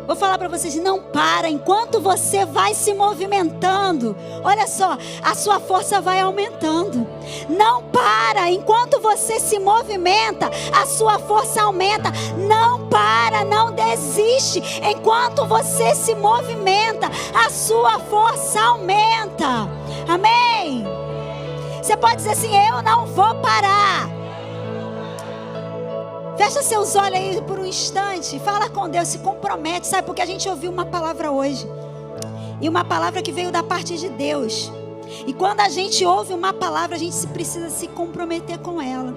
Vou falar para vocês, não para, enquanto você vai se movimentando, olha só, a sua força vai aumentando. Não para, enquanto você se movimenta, a sua força aumenta. Não para, não desiste, enquanto você se movimenta, a sua força aumenta. Amém? Você pode dizer assim, eu não vou parar. Fecha seus olhos aí por um instante. Fala com Deus, se compromete. Sabe, porque a gente ouviu uma palavra hoje. E uma palavra que veio da parte de Deus. E quando a gente ouve uma palavra, a gente precisa se comprometer com ela.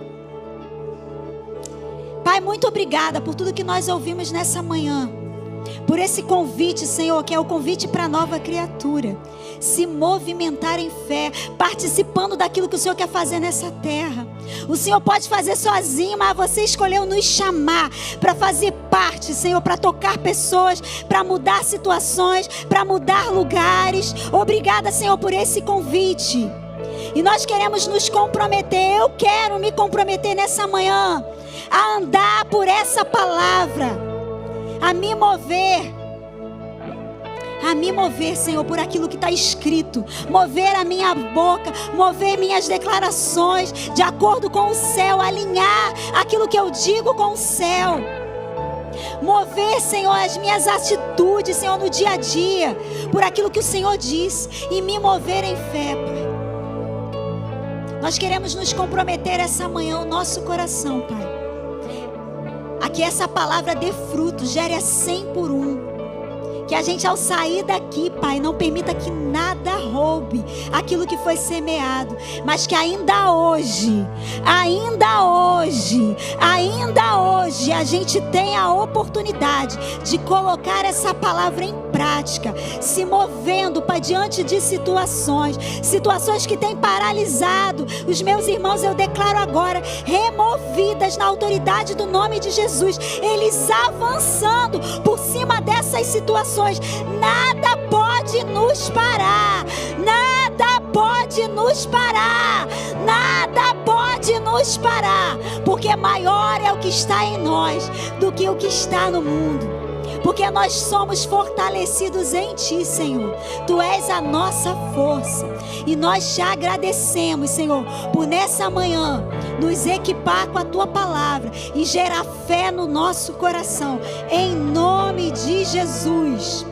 Pai, muito obrigada por tudo que nós ouvimos nessa manhã. Por esse convite, Senhor, que é o convite para a nova criatura. Se movimentar em fé, participando daquilo que o Senhor quer fazer nessa terra. O Senhor pode fazer sozinho, mas você escolheu nos chamar para fazer parte, Senhor, para tocar pessoas, para mudar situações, para mudar lugares. Obrigada, Senhor, por esse convite. E nós queremos nos comprometer, eu quero me comprometer nessa manhã, a andar por essa palavra, a me mover, Senhor, por aquilo que está escrito. Mover a minha boca, mover minhas declarações de acordo com o céu, alinhar aquilo que eu digo com o céu. Mover, Senhor, as minhas atitudes, Senhor, no dia a dia, por aquilo que o Senhor diz, e me mover em fé, Pai. Nós queremos nos comprometer essa manhã, o nosso coração, Pai, a que essa palavra dê fruto, gere a 100 por 1. Que a gente, ao sair daqui, Pai, não permita que nada roube aquilo que foi semeado, mas que ainda hoje a gente tem a oportunidade de colocar essa palavra em prática, se movendo para diante de situações que têm paralisado os meus irmãos. Eu declaro agora, removidas na autoridade do nome de Jesus, eles avançando por cima dessas situações. Nada pode nos parar, nada pode nos parar, nada pode nos parar, porque maior é o que está em nós do que o que está no mundo, porque nós somos fortalecidos em Ti, Senhor. Tu és a nossa força, e nós te agradecemos, Senhor, por nessa manhã nos equipar com a Tua palavra e gerar fé no nosso coração, em nome de Jesus.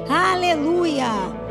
Aleluia.